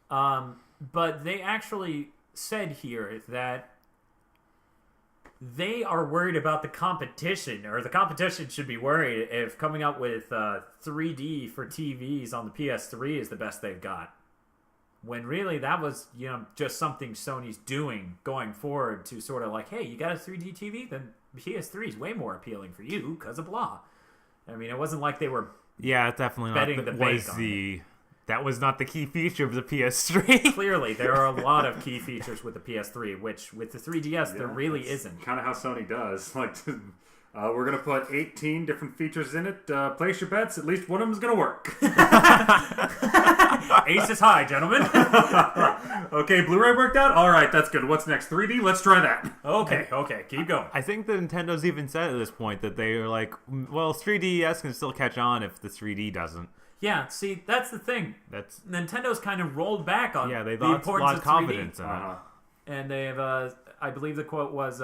But they actually said here that they are worried about the competition, or the competition should be worried if coming up with 3D for TVs on the PS3 is the best they've got. When really that was, just something Sony's doing going forward to sort of like, hey, you got a 3D TV? Then PS3 is way more appealing for you because of blah. I mean, it wasn't like they were yeah, it's definitely betting not the was bank on the that was not the key feature of the PS3. Clearly, there are a lot of key features with the PS3, which with the 3DS there really isn't. Kind of how Sony does. Like, we're going to put 18 different features in it. Place your bets. At least one of them is going to work. Ace is high, gentlemen. Okay, Blu-ray worked out? All right, that's good. What's next? 3D? Let's try that. Okay, keep going. I think that Nintendo's even said at this point that they are like, well, 3DS can still catch on if the 3D doesn't. Yeah, see, that's the thing. That's Nintendo's kind of rolled back on they the lost importance of 3D. confidence in it. Uh-huh. And they have, I believe the quote was,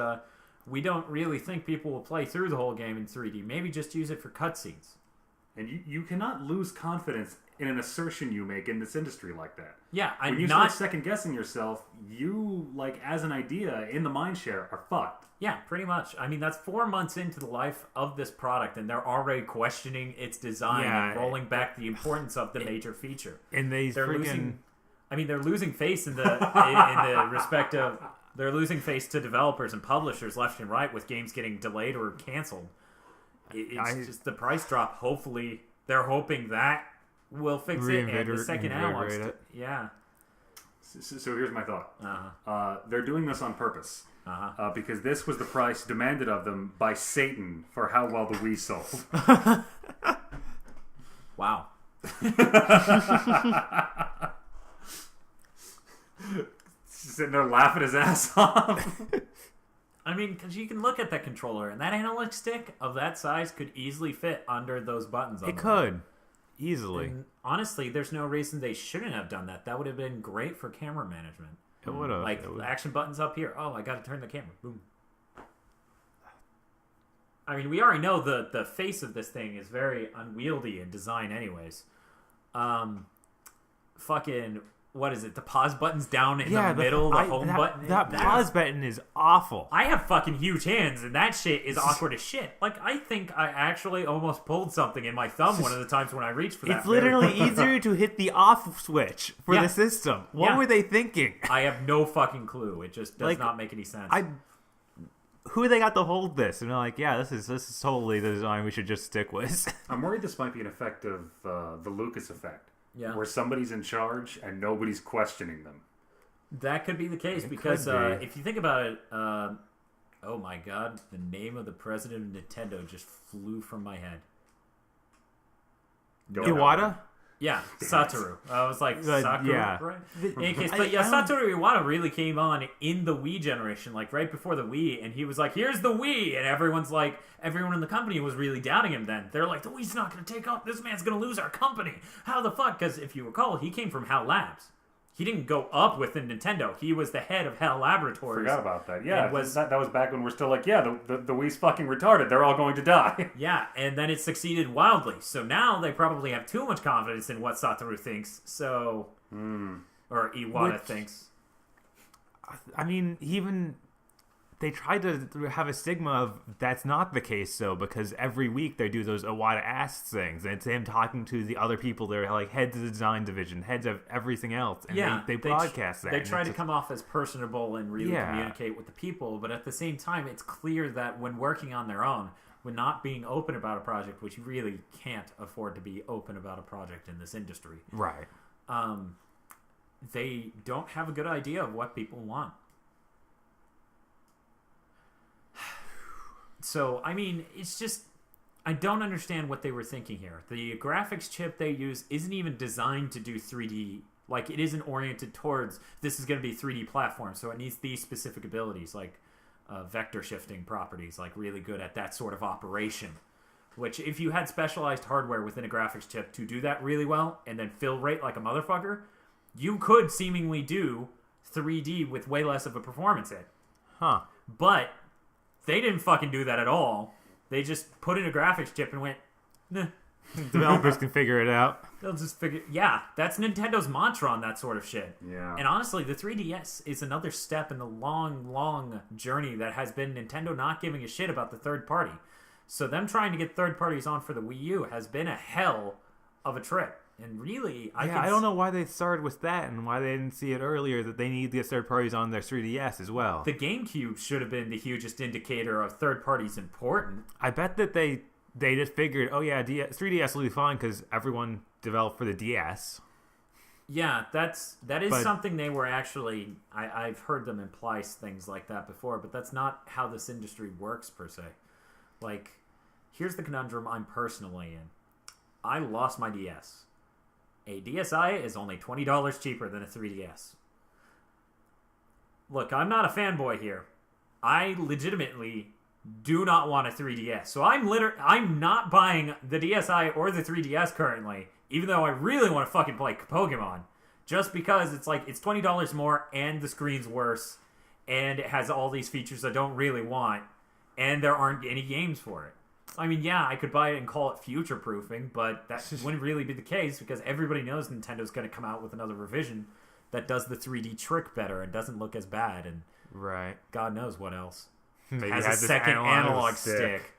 we don't really think people will play through the whole game in 3D. Maybe just use it for cutscenes. And you cannot lose confidence in an assertion you make in this industry like that. Yeah, when you start second-guessing yourself, you, like, as an idea in the mindshare, are fucked. Yeah, pretty much. I mean, that's 4 months into the life of this product, and they're already questioning its design and rolling back the importance of the major feature. And they're losing. I mean, they're losing face in the respect of they're losing face to developers and publishers left and right with games getting delayed or canceled. It's just the price drop. Hopefully, they're hoping that will fix it. And the second analog, yeah. So here's my thought. Uh-huh. They're doing this on purpose. Uh-huh. Because this was the price demanded of them by Satan for how well the Wii sold. Wow. Sitting there laughing his ass off. I mean, because you can look at that controller, and that analog stick of that size could easily fit under those buttons. It could. Easily. And honestly, there's no reason they shouldn't have done that. That would have been great for camera management. It would have. Like, action buttons up here. Oh, I got to turn the camera. Boom. I mean, we already know the face of this thing is very unwieldy in design anyways. Fucking, what is it? The pause button's down in the middle, the home button. That pause button is awful. I have fucking huge hands, and that shit is awkward as shit. Like, I think I actually almost pulled something in my thumb one of the times when I reached for that. It's literally easier to hit the off switch for the system. What were they thinking? I have no fucking clue. It just does not make any sense. Who they got to hold this? And they're like, yeah, this is totally the design we should just stick with. I'm worried this might be an effect of the Lucas effect. Yeah. Where somebody's in charge and nobody's questioning them. That could be the case because if you think about it, oh my god, the name of the president of Nintendo just flew from my head. Iwata? Yeah, Satoru. I was like, Sakura, yeah. right? In case, but yeah, Satoru Iwata really came on in the Wii generation, like right before the Wii, and he was like, here's the Wii, and everyone in the company was really doubting him then. They're like, the Wii's not going to take off, this man's going to lose our company. How the fuck? Because if you recall, he came from HAL Labs. He didn't go up within Nintendo. He was the head of HAL Laboratories. Forgot about that. Yeah, that was back when we're still like, yeah, the Wii's fucking retarded. They're all going to die. Yeah, and then it succeeded wildly. So now they probably have too much confidence in what Satoru thinks. So, or Iwata thinks. I mean, even they tried to have a stigma of that's not the case, though, because every week they do those Iwata asks things, and it's him talking to the other people that are like heads of the design division, heads of everything else, and they broadcast that. They try to come off as personable and really communicate with the people, but at the same time, it's clear that when working on their own, when not being open about a project, which you really can't afford to be open about a project in this industry, right? They don't have a good idea of what people want. So, I mean, it's just, I don't understand what they were thinking here. The graphics chip they use isn't even designed to do 3D. Like, it isn't oriented towards, this is going to be 3D platform, so it needs these specific abilities, like vector shifting properties, like really good at that sort of operation. Which, if you had specialized hardware within a graphics chip to do that really well, and then fill rate like a motherfucker, you could seemingly do 3D with way less of a performance hit. Huh. But they didn't fucking do that at all. They just put in a graphics chip and went, nah. Developers can figure it out. They'll just figure... Yeah, that's Nintendo's mantra on that sort of shit. Yeah. And honestly, the 3DS is another step in the long, long journey that has been Nintendo not giving a shit about the third party. So them trying to get third parties on for the Wii U has been a hell of a trip. And really, I don't know why they started with that and why they didn't see it earlier that they need to get third parties on their 3DS as well. The GameCube should have been the hugest indicator of third parties important. I bet that they just figured, 3DS will be fine because everyone developed for the DS. Yeah, that is something they were actually... I've heard them imply things like that before, but that's not how this industry works, per se. Like, here's the conundrum I'm personally in. I lost my DS. A DSi is only $20 cheaper than a 3DS. Look, I'm not a fanboy here. I legitimately do not want a 3DS. So I'm not buying the DSi or the 3DS currently, even though I really want to fucking play Pokemon. Just because it's like, it's $20 more, and the screen's worse, and it has all these features I don't really want, and there aren't any games for it. I mean, yeah, I could buy it and call it future-proofing, but that wouldn't really be the case because everybody knows Nintendo's going to come out with another revision that does the 3D trick better and doesn't look as bad, and right, God knows what else. Maybe has a second analog stick.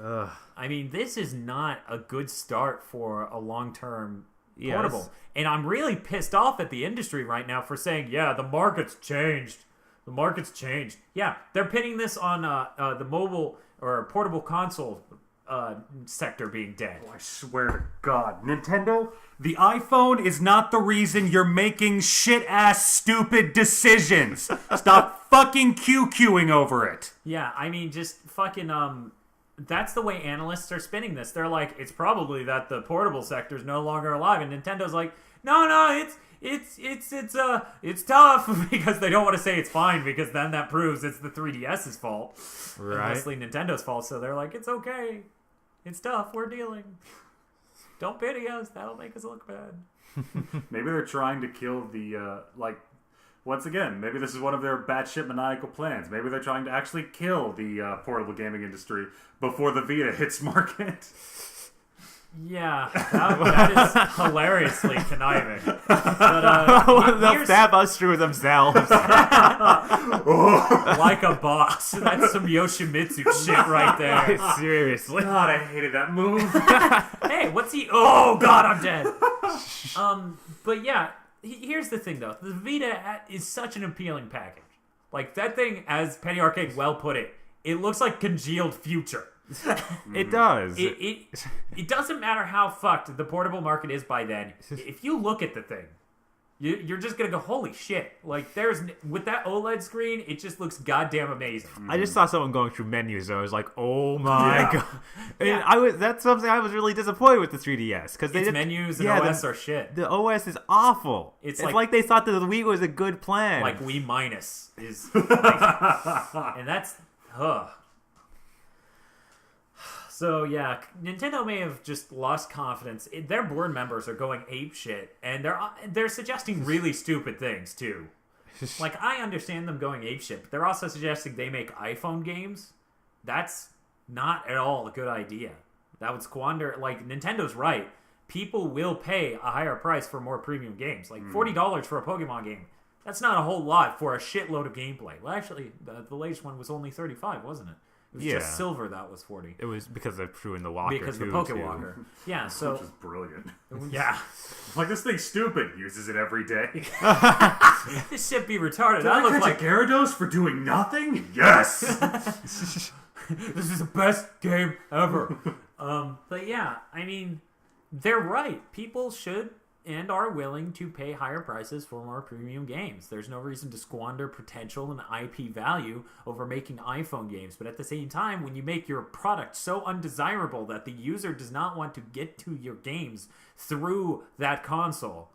Ugh. I mean, this is not a good start for a long-term portable. And I'm really pissed off at the industry right now for saying, yeah, the market's changed. The market's changed. Yeah, they're pinning this on the mobile or portable console sector being dead. Oh, I swear to God. Nintendo, the iPhone is not the reason you're making shit-ass stupid decisions. Stop fucking QQing over it. Yeah, I mean, just fucking, that's the way analysts are spinning this. They're like, it's probably that the portable sector is no longer alive, and Nintendo's like, no, it's tough, because they don't want to say it's fine, because then that proves it's the 3DS's fault. Right. Mostly Nintendo's fault, so they're like, it's okay. It's tough, we're dealing. Don't pity us, that'll make us look bad. Maybe they're trying to kill the, once again, maybe this is one of their batshit maniacal plans. Maybe they're trying to actually kill the portable gaming industry before the Vita hits market. Yeah, that is hilariously conniving. But, they'll stab us through themselves. Like a boss. That's some Yoshimitsu shit right there. Seriously. God, I hated that move. Hey, what's he... Oh, God, I'm dead. But yeah, here's the thing, though. The Vita is such an appealing package. Like, that thing, as Penny Arcade well put it, it looks like congealed future. It does. It doesn't matter how fucked the portable market is by then. If you look at the thing, you're just gonna go, holy shit! Like, with that OLED screen, it just looks goddamn amazing. I just saw someone going through menus, and I was like, oh my god! And that's something I was really disappointed with the 3DS because menus and OS are shit. The OS is awful. It's like they thought that the Wii was a good plan. Like Wii minus is, and that's So yeah, Nintendo may have just lost confidence. Their board members are going apeshit, and they're suggesting really stupid things too. Like, I understand them going apeshit, but they're also suggesting they make iPhone games. That's not at all a good idea. That would squander. Like, Nintendo's right. People will pay a higher price for more premium games. Like $40 for a Pokemon game. That's not a whole lot for a shitload of gameplay. Well, actually, the latest one was only 35, wasn't it? It was just silver that was 40. It was because of True in the Walker. Because of the Walker. Yeah, so... Which is brilliant. Yeah. Like, this thing's stupid. Uses it every day. This shit be retarded. Did I look like Gyarados for doing nothing? Yes! This is the best game ever. But yeah, I mean, they're right. People should and are willing to pay higher prices for more premium games. There's no reason to squander potential and IP value over making iPhone games. But at the same time, when you make your product so undesirable that the user does not want to get to your games through that console,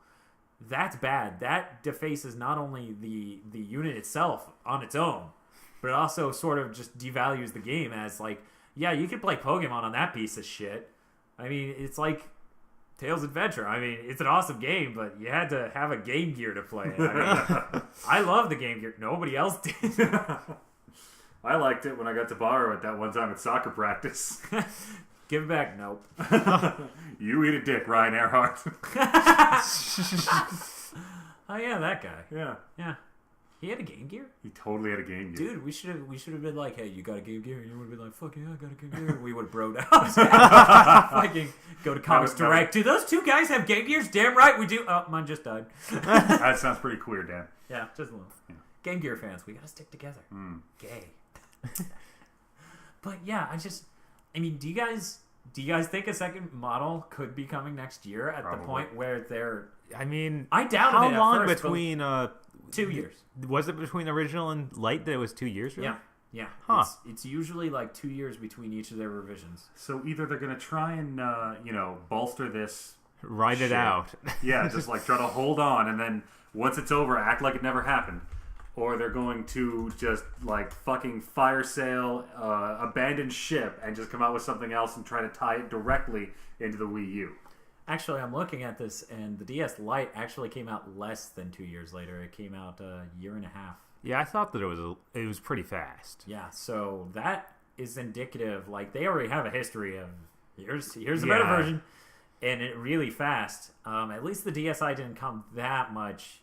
that's bad. That defaces not only the unit itself on its own, but it also sort of just devalues the game as like, yeah, you can play Pokemon on that piece of shit. I mean, it's like Tails Adventure. I mean, it's an awesome game, but you had to have a Game Gear to play it. I mean, I love the Game Gear. Nobody else did. I liked it when I got to borrow it that one time at soccer practice. Give it back. Nope. You eat a dick, Ryan Earhart. Oh yeah, that guy. Yeah. He had a Game Gear? He totally had a Game Gear. Dude, we should have been like, hey, you got a Game Gear? And you would have been like, fuck yeah, I got a Game Gear. We would have broed out. Fucking go to Comics Direct. Do those two guys have Game Gears? Damn right we do. Oh, mine just died. That sounds pretty queer, Dan. Yeah, just a little. Yeah. Game Gear fans, we gotta stick together. Gay. But yeah, I mean, do you guys think a second model could be coming next year at the point where they're... I mean, I doubted it at how long first, between... 2 years. Was it between original and light that it was 2 years? Really? Yeah. Huh. It's usually like 2 years between each of their revisions. So either they're going to try and, bolster this... Write it out. Yeah, just like try to hold on, and then once it's over, act like it never happened. Or they're going to just, like, fucking fire sale, abandon ship, and just come out with something else and try to tie it directly into the Wii U. Actually, I'm looking at this, and the DS Lite actually came out less than 2 years later. It came out a year and a half. Yeah, I thought that it was pretty fast. Yeah, so that is indicative. Like, they already have a history of here's a better version, and it really fast. At least the DSi didn't come that much,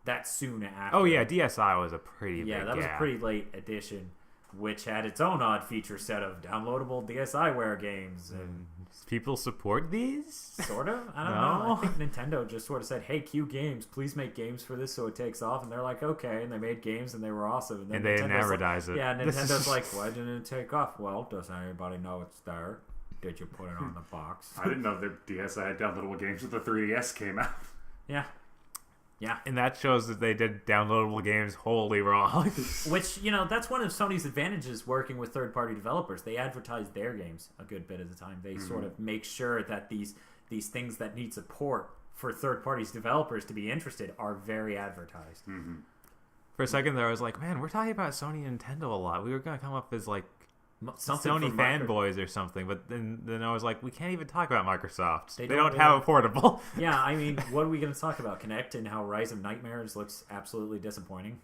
that soon after. Oh yeah, DSi was a pretty big that was a pretty late addition, which had its own odd feature set of downloadable DSiWare games. And people support these? Sort of? I don't know. I think Nintendo just sort of said, hey, Q Games, please make games for this so it takes off. And they're like, okay. And they made games and they were awesome. And, then and they didn't advertise it. Yeah, Nintendo's like, why didn't it take off? Well, doesn't anybody know it's there? Did you put it on the box? I didn't know that DSi had downloadable games when the 3DS came out. Yeah. Yeah. And that shows that they did downloadable games wholly wrong. Which, that's one of Sony's advantages working with third-party developers. They advertise their games a good bit of the time. They sort of make sure that these things that need support for third-party developers to be interested are very advertised. Mm-hmm. For a second there, I was like, man, we're talking about Sony and Nintendo a lot. We were going to come up as, like, something Sony fanboys or something, but then I was like, we can't even talk about Microsoft. They don't have a portable. Yeah, I mean, what are we going to talk about? Kinect and how Rise of Nightmares looks absolutely disappointing.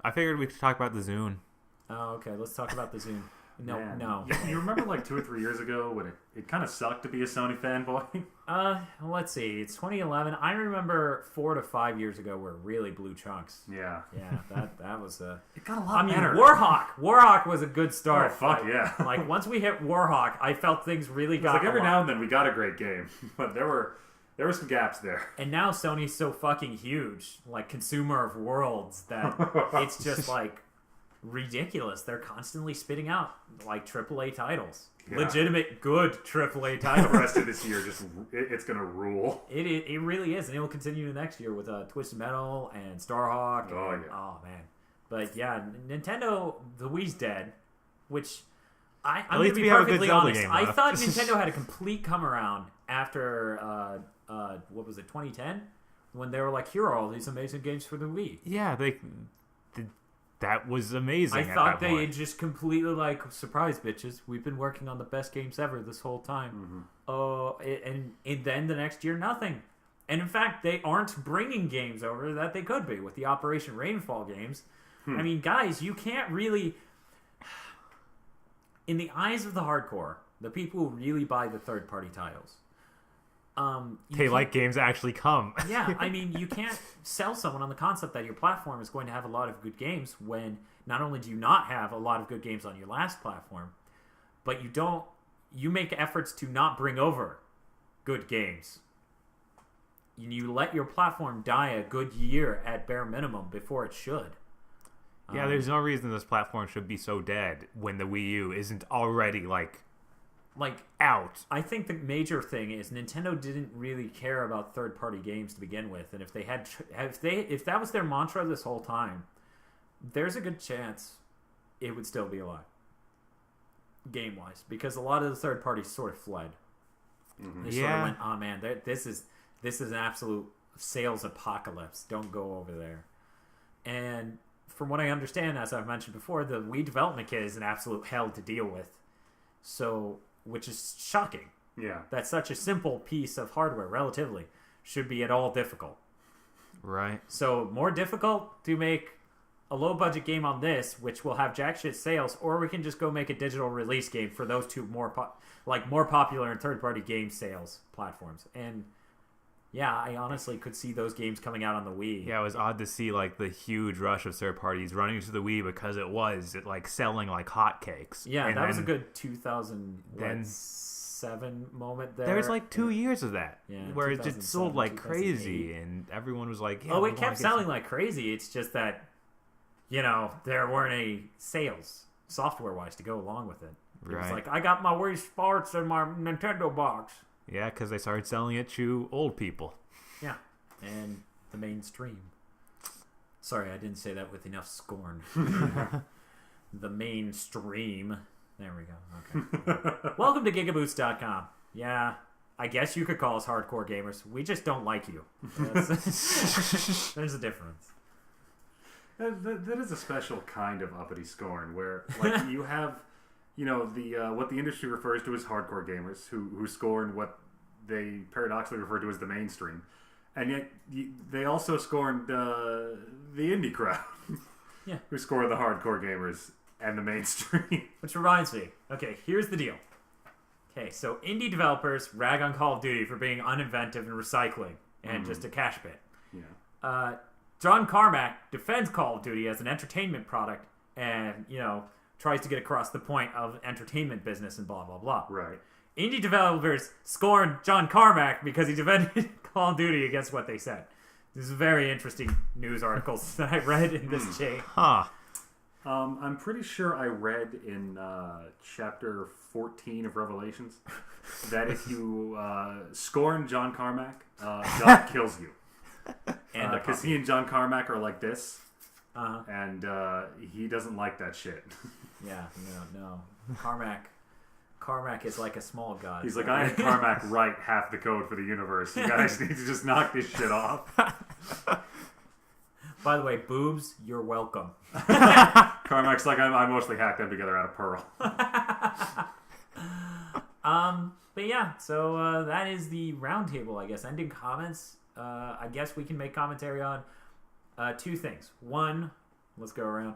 I figured we could talk about the Zune. Oh, okay. Let's talk about the Zune. No. You remember like 2 or 3 years ago when it kind of sucked to be a Sony fanboy? Let's see. It's 2011. I remember 4 to 5 years ago were really blue chunks. Yeah. Yeah, that was it got a lot better. Warhawk was a good start. Oh, fuck yeah. Like, once we hit Warhawk, I felt things really got... Like, every now and then we got a great game, but there were some gaps there. And now Sony's so fucking huge, like, consumer of worlds, that it's just, like... ridiculous. They're constantly spitting out like AAA titles, legitimate good AAA titles. The rest of this year, it's gonna rule. It really is, and it will continue the next year with Twisted Metal and Starhawk. Oh man, but yeah, Nintendo, the Wii's dead. Which I'm gonna be perfectly honest. I thought Nintendo had a complete come around after what was it, 2010, when they were like, here are all these amazing games for the Wii. Yeah, that was amazing. I thought they had just completely like, surprise bitches, we've been working on the best games ever this whole time. And then the next year, nothing. And in fact, they aren't bringing games over that they could be with the Operation Rainfall games. I mean, guys, you can't really... In the eyes of the hardcore, the people who really buy the third-party titles, They like games that actually come. Yeah, I mean, you can't sell someone on the concept that your platform is going to have a lot of good games when not only do you not have a lot of good games on your last platform, but you make efforts to not bring over good games. You let your platform die a good year at bare minimum before it should. Yeah, there's no reason this platform should be so dead when the Wii U isn't already like out. I think the major thing is Nintendo didn't really care about third-party games to begin with, and if that was their mantra this whole time, there's a good chance it would still be alive, game-wise, because a lot of the third parties sort of fled. They sort of went, "Oh man, this is an absolute sales apocalypse. Don't go over there." And from what I understand, as I've mentioned before, the Wii development kit is an absolute hell to deal with. So, which is shocking. Yeah. That such a simple piece of hardware, relatively, should be at all difficult. Right. So, more difficult to make a low-budget game on this, which will have jack shit sales, or we can just go make a digital release game for those two more popular and third-party game sales platforms. And yeah, I honestly could see those games coming out on the Wii. Yeah, it was odd to see like the huge rush of third parties running to the Wii because it like selling like hotcakes. Yeah, and that was a good 2007 moment there. There's like 2 years of that, where it just 2007, sold like crazy, 2008. and everyone was like, yeah, "Oh, it kept selling like crazy." It's just that, there weren't any sales software-wise to go along with it. It was like, I got my Wii Sports in my Nintendo box. Yeah, because they started selling it to old people. Yeah, and the mainstream. Sorry, I didn't say that with enough scorn. The mainstream. There we go. Okay. Welcome to GigaBoots.com. Yeah, I guess you could call us hardcore gamers. We just don't like you. There's a difference. That is a special kind of uppity scorn where, like, you have, what the industry refers to as hardcore gamers who scorn what they paradoxically refer to as the mainstream, and yet they also scorned the indie crowd, who score the hardcore gamers and the mainstream. Which reminds me, okay, here's the deal. Okay, so indie developers rag on Call of Duty for being uninventive and recycling and just a cash bit. Yeah. John Carmack defends Call of Duty as an entertainment product and, tries to get across the point of entertainment business and blah, blah, blah. Right. Indie developers scorn John Carmack because he defended Call of Duty against what they said. This is very interesting news articles that I read in this chain. Huh. I'm pretty sure I read in chapter 14 of Revelations that if you scorn John Carmack, God kills you. Because he and John Carmack are like this, and he doesn't like that shit. Yeah, no. Carmack is like a small god. He's like, I had Carmack write half the code for the universe. You guys need to just knock this shit off. By the way, boobs, you're welcome. Carmack's like, I mostly hacked them together out of Perl. But yeah, so that is the roundtable, I guess. Ending comments. I guess we can make commentary on two things. One, let's go around.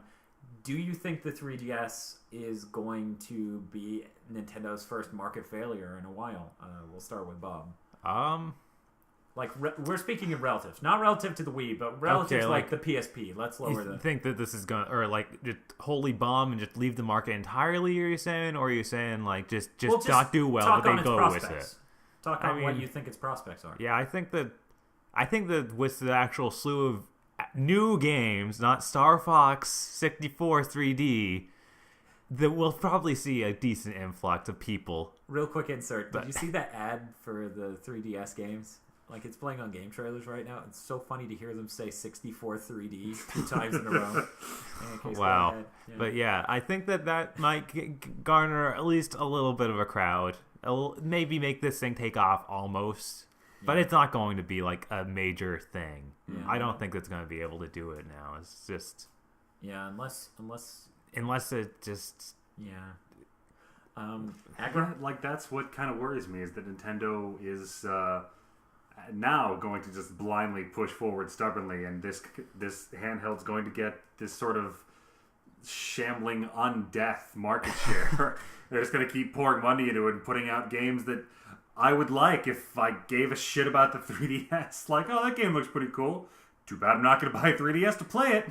Do you think the 3DS is going to be Nintendo's first market failure in a while? We'll start with Bob. We're speaking in relatives, not relative to the Wii, but relative to the PSP. Let's lower the. You think that this is gonna, or just wholly bomb and just leave the market entirely? Are you saying, or are you saying just not do well, but they go with it? Talk on what you think its prospects are. Yeah, I think that with the actual slew of new games, not Star Fox 64 3D, that we'll probably see a decent influx of people. Real quick insert. Did you see that ad for the 3DS games? It's playing on game trailers right now. It's so funny to hear them say 64 3D 2 times in a row. Wow. Yeah. But yeah, I think that might garner at least a little bit of a crowd. Maybe make this thing take off almost. Yeah. But it's not going to be a major thing. Yeah. I don't think it's going to be able to do it now. It's just... Yeah, unless it just... Yeah. Aggro? That's what kind of worries me, is that Nintendo is... now going to just blindly push forward stubbornly, and this handheld's going to get this sort of shambling undeath market share. They're just going to keep pouring money into it and putting out games that I would like if I gave a shit about the 3DS. Like, oh, that game looks pretty cool. Too bad I'm not going to buy a 3DS to play it.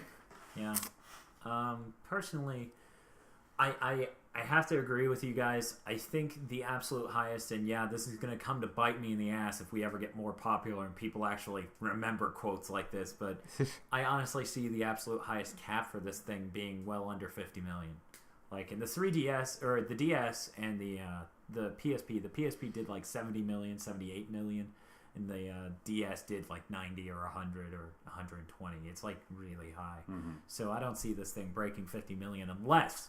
Yeah. Personally, I have to agree with you guys. I think the absolute highest, and yeah, this is going to come to bite me in the ass if we ever get more popular and people actually remember quotes like this, but I honestly see the absolute highest cap for this thing being well under 50 million. Like in the 3DS, or the DS and the PSP did like 70 million, 78 million, and the DS did like 90 or 100 or 120. It's like really high. Mm-hmm. So I don't see this thing breaking 50 million unless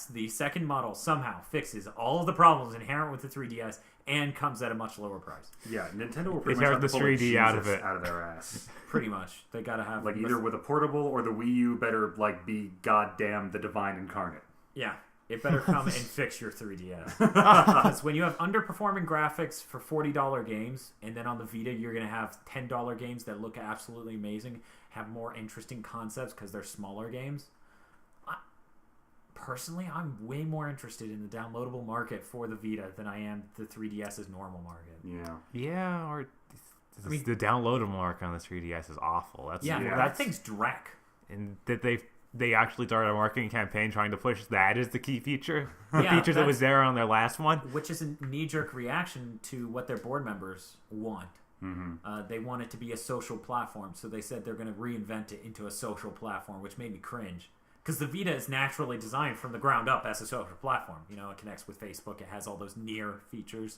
the second model somehow fixes all of the problems inherent with the 3DS and comes at a much lower price. Yeah, Nintendo will pretty much have the to pull 3D out of their ass. Pretty much. They gotta have... Like, either with a portable or the Wii U better, like, be goddamn the divine incarnate. Yeah. It better come and fix your 3DS. Because when you have underperforming graphics for $40 games, and then on the Vita you're going to have $10 games that look absolutely amazing, have more interesting concepts because they're smaller games... Personally, I'm way more interested in the downloadable market for the Vita than I am the 3DS's normal market. Yeah, or the downloadable market on the 3DS is awful. That thing's dreck. And that they actually started a marketing campaign trying to push that as the key feature. The feature that was there on their last one. Which is a knee-jerk reaction to what their board members want. Mm-hmm. They want it to be a social platform, so they said they're going to reinvent it into a social platform, which made me cringe. Because the Vita is naturally designed from the ground up as a social platform. You know, it connects with Facebook. It has all those near features.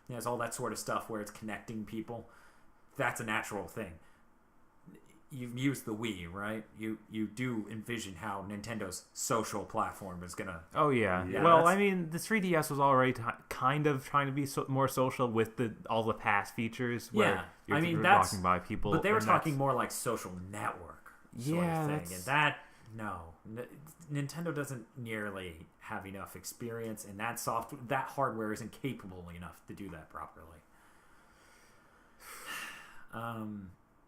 It has all that sort of stuff where it's connecting people. That's a natural thing. You've used the Wii, right? You do envision how Nintendo's social platform is going to... Oh, yeah. Well, I mean, the 3DS was already kind of trying to be more social with all the past features. Where you're walking by people. But they were talking more like social network sort of thing. And that... No, Nintendo doesn't nearly have enough experience, and that hardware isn't capable enough to do that properly.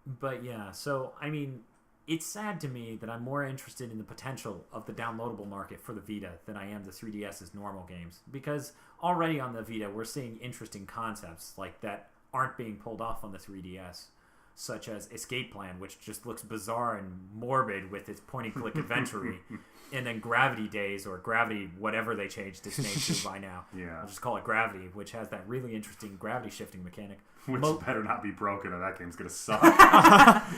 But yeah, so I mean, it's sad to me that I'm more interested in the potential of the downloadable market for the Vita than I am the 3DS's normal games, because already on the Vita we're seeing interesting concepts like that aren't being pulled off on the 3DS. Such as Escape Plan, which just looks bizarre and morbid with its point-and-click adventure, and then Gravity Days, or Gravity, whatever they changed its name to by now. Yeah. I'll just call it Gravity, which has that really interesting gravity shifting mechanic. Which better not be broken, or that game's going to suck.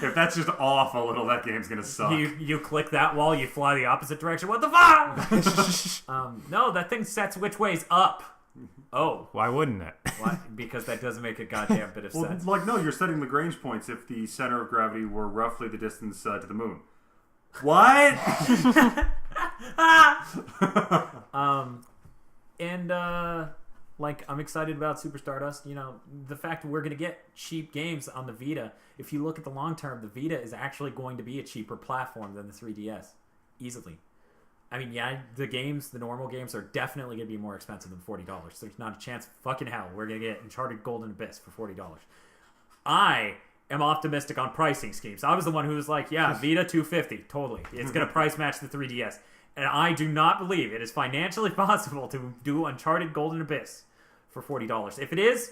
If that's just off a little, that game's going to suck. You click that wall, you fly the opposite direction. What the fuck? No, that thing sets which way's up. Oh. Why wouldn't it? Why? Because that doesn't make a goddamn bit of sense. Like, no, you're setting Lagrange points if the center of gravity were roughly the distance to the moon. What? Like, I'm excited about Super Stardust. You know, the fact that we're going to get cheap games on the Vita. If you look at the long term, the Vita is actually going to be a cheaper platform than the 3DS. Easily. I mean, yeah, the normal games are definitely going to be more expensive than $40. There's not a chance fucking hell we're going to get Uncharted Golden Abyss for $40. I am optimistic on pricing schemes. I was the one who was like, yeah, Vita $250, totally. It's going to price match the 3DS. And I do not believe it is financially possible to do Uncharted Golden Abyss for $40. If it is,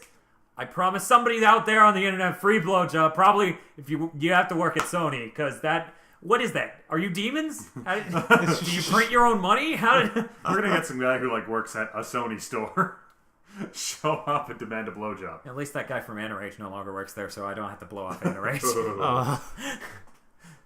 I promise somebody out there on the internet, free blowjob. Probably if you have to work at Sony, because that... What is that? Are you demons? Do you print your own money? We're gonna get some guy who works at a Sony store, show up and demand a blowjob. At least that guy from Anarage no longer works there, so I don't have to blow off Anarage.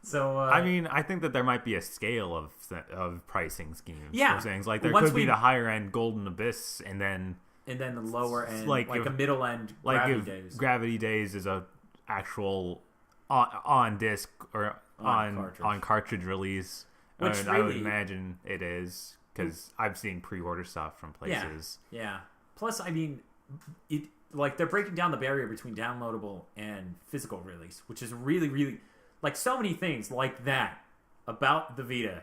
So I mean, I think that there might be a scale of pricing schemes. Yeah, for things. Like there could be the higher end Golden Abyss, and then the lower end, like a middle end Gravity Days. Gravity Days is a actual on disc or on cartridge release, which really, I would imagine it is, because I've seen pre-order stuff from places. Yeah. Plus, I mean, they're breaking down the barrier between downloadable and physical release, which is really, really so many things like that about the Vita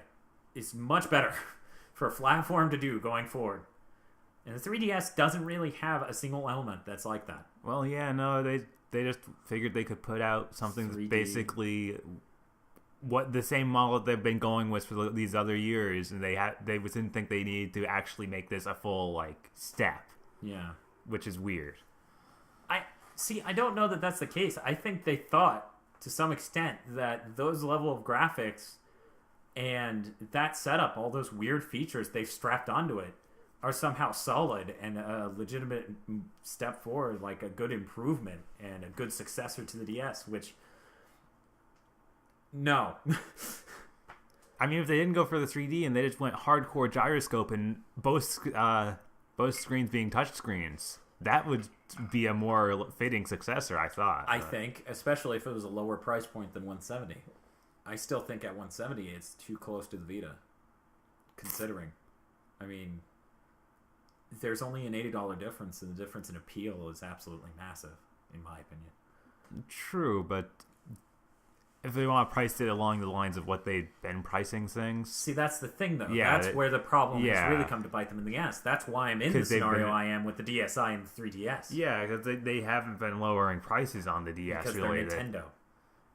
is much better for a platform to do going forward. And the 3DS doesn't really have a single element that's like that. Well, yeah, no, they just figured they could put out something that's basically what the same model that they've been going with for these other years, and they didn't think they needed to actually make this a full step. Yeah, which is weird. See, I don't know that that's the case. I think they thought, to some extent, that those level of graphics and that setup, all those weird features they've strapped onto it, are somehow solid and a legitimate step forward, like a good improvement and a good successor to the DS, which... No. I mean, if they didn't go for the 3D and they just went hardcore gyroscope and both screens being touchscreens, that would be a more fitting successor, I thought. I think, especially if it was a lower price point than 170. I still think at 170 it's too close to the Vita, considering. I mean, there's only an $80 difference, and the difference in appeal is absolutely massive, in my opinion. True, but if they want to price it along the lines of what they've been pricing things... See, that's the thing, though. Yeah, that's where the problem has really yeah. come to bite them in the ass. That's why I'm in the scenario I am with the DSi and the 3DS. Yeah, because they haven't been lowering prices on the DS. Because really. they're Nintendo.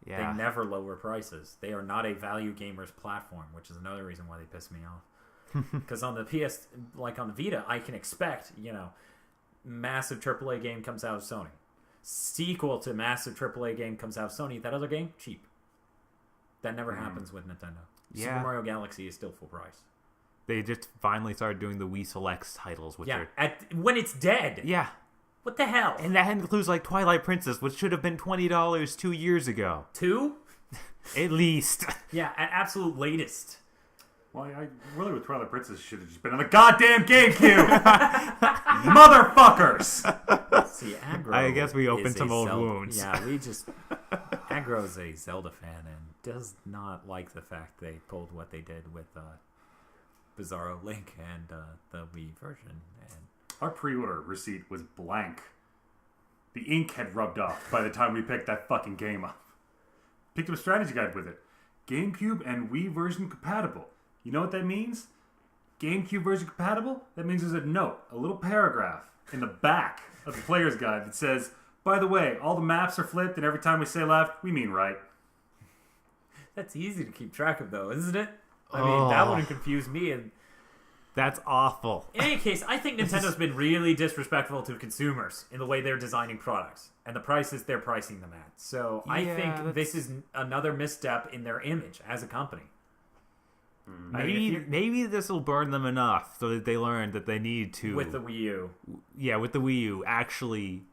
Yeah. They never lower prices. They are not a value gamers platform, which is another reason why they piss me off. Because on the PS, like on the Vita, I can expect, massive AAA game comes out of Sony. Sequel to massive AAA game comes out of Sony. That other game, cheap. That never happens with Nintendo. Yeah. Super Mario Galaxy is still full price. They just finally started doing the Wii Selects titles, which are... when it's dead. Yeah. What the hell? And that includes, like, Twilight Princess, which should have been $20 2 years ago. 2? At least. Yeah, at absolute latest. Well, I really with Twilight Princess should have just been on the goddamn GameCube. Motherfuckers. See, Aggro. I guess we opened some old wounds. Yeah, we just. Aggro's a Zelda fan and does not like the fact they pulled what they did with Bizarro Link and the Wii version. And our pre-order receipt was blank. The ink had rubbed off by the time we picked that fucking game up. Picked up a strategy guide with it. GameCube and Wii version compatible. You know what that means? GameCube version compatible? That means there's a note, a little paragraph in the back of the player's guide that says, by the way, all the maps are flipped and every time we say left, we mean right. That's easy to keep track of, though, isn't it? I mean, that wouldn't confuse me. And that's awful. In any case, I think Nintendo's been really disrespectful to consumers in the way they're designing products and the prices they're pricing them at. So I think this is another misstep in their image as a company. Maybe this will burn them enough so that they learn that they need to... With the Wii U. Yeah, with the Wii U, actually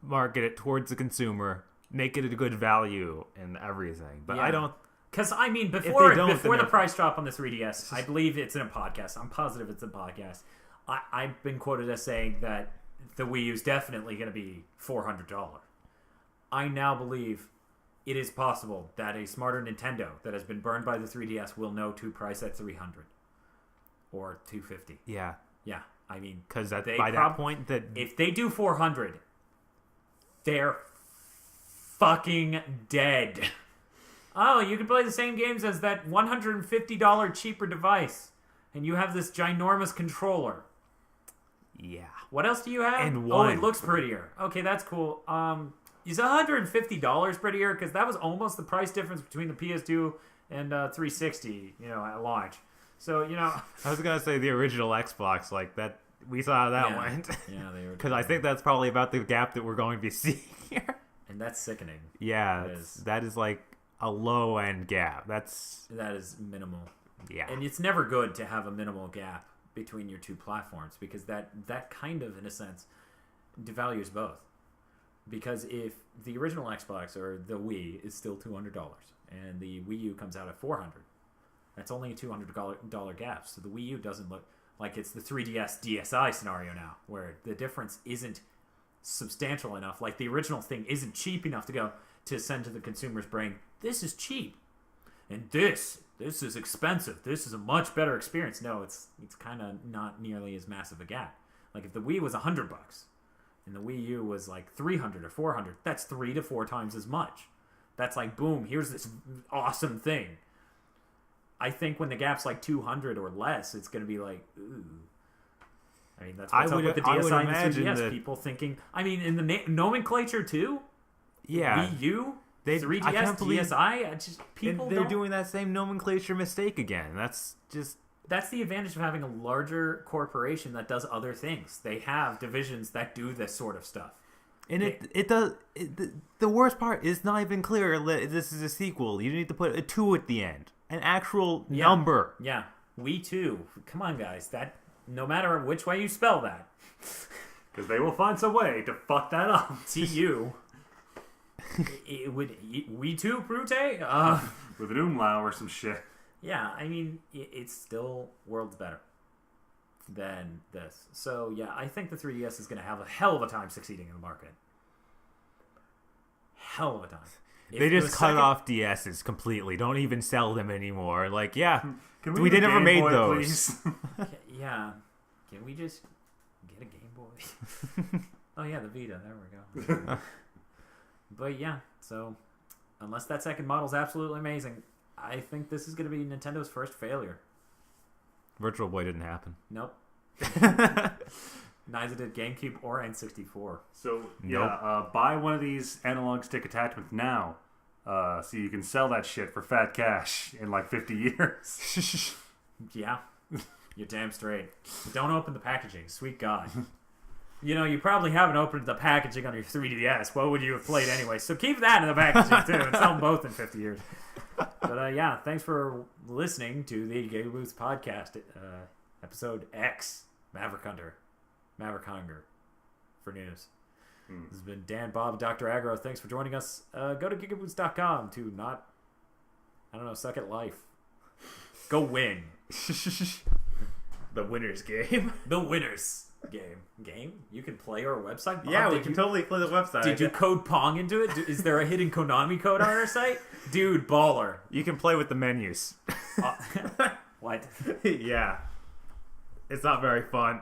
market it towards the consumer, make it a good value and everything. But I don't... Because, I mean, before the price drop on the 3DS, I believe it's in a podcast. I'm positive it's in a podcast. I've been quoted as saying that the Wii U is definitely going to be $400. I now believe it is possible that a smarter Nintendo that has been burned by the 3DS will know to price at $300 or $250. Yeah. Yeah, I mean... Because by that point... If they do $400, they're fucking dead. Oh, you can play the same games as that $150 cheaper device. And you have this ginormous controller. Yeah. What else do you have? And Oh, it looks prettier. Okay, that's cool. Is $150 prettier? Because that was almost the price difference between the PS2 and 360, at launch. So, I was going to say the original Xbox, like that. We saw how that went. Yeah, they were. Because I think that's probably about the gap that we're going to be seeing here. And that's sickening. Yeah, that is like a low end gap. That is minimal. Yeah. And it's never good to have a minimal gap between your two platforms because that kind of, in a sense, devalues both. Because if the original Xbox or the Wii is still $200 and the Wii U comes out at $400, that's only a $200 gap. So the Wii U doesn't look like it's the 3DS DSi scenario now, where the difference isn't substantial enough. Like the original thing isn't cheap enough to send to the consumer's brain, this is cheap, and this is expensive. This is a much better experience. No, it's kind of not nearly as massive a gap. Like if the Wii was $100 and the Wii U was like $300 or $400, that's 3 to 4 times as much. That's like, boom, here's this awesome thing. I think when the gap's like 200 or less, it's going to be like, ooh. I mean, that's what's up with the DSi and the 3DS. People thinking, I mean, in the nomenclature too? Yeah. Wii U? 3DS, DSi? They're doing that same nomenclature mistake again. That's the advantage of having a larger corporation that does other things. They have divisions that do this sort of stuff. And the worst part is not even clear that this is a sequel. You need to put a 2 at the end. An actual number. Yeah. We too. Come on, guys. That no matter which way you spell that. Because they will find some way to fuck that up. TU. It would we too, Brute? With an umlau or some shit. Yeah, I mean, it's still worlds better than this. So, yeah, I think the 3DS is going to have a hell of a time succeeding in the market. Hell of a time. They just cut off DSs completely. Don't even sell them anymore. Like, yeah, Can we never Game made Boy, those. Yeah. Can we just get a Game Boy? Oh, yeah, the Vita. There we go. But, yeah, so unless that second model is absolutely amazing, I think this is going to be Nintendo's first failure. Virtual Boy didn't happen. Nope. Neither did GameCube or N64. So, buy one of these analog stick attachments now so you can sell that shit for fat cash in like 50 years. Yeah, you're damn straight. Don't open the packaging, sweet God. You know, you probably haven't opened the packaging on your 3DS. What would you have played anyway? So keep that in the packaging, too, and sell them both in 50 years. But, yeah, thanks for listening to the GigaBoots podcast, episode X, Maverick Hunger, for news. This has been Dan, Bob, Dr. Aggro. Thanks for joining us. Go to gigaboots.com to not, I don't know, suck at life. Go win. The winner's game. The winner's game. You can play our website. Bob, Yeah, we can totally play the website. Did you code Pong into it? Is there a hidden Konami code on our site? Dude, baller. You can play with the menus. What? Yeah. It's not very fun.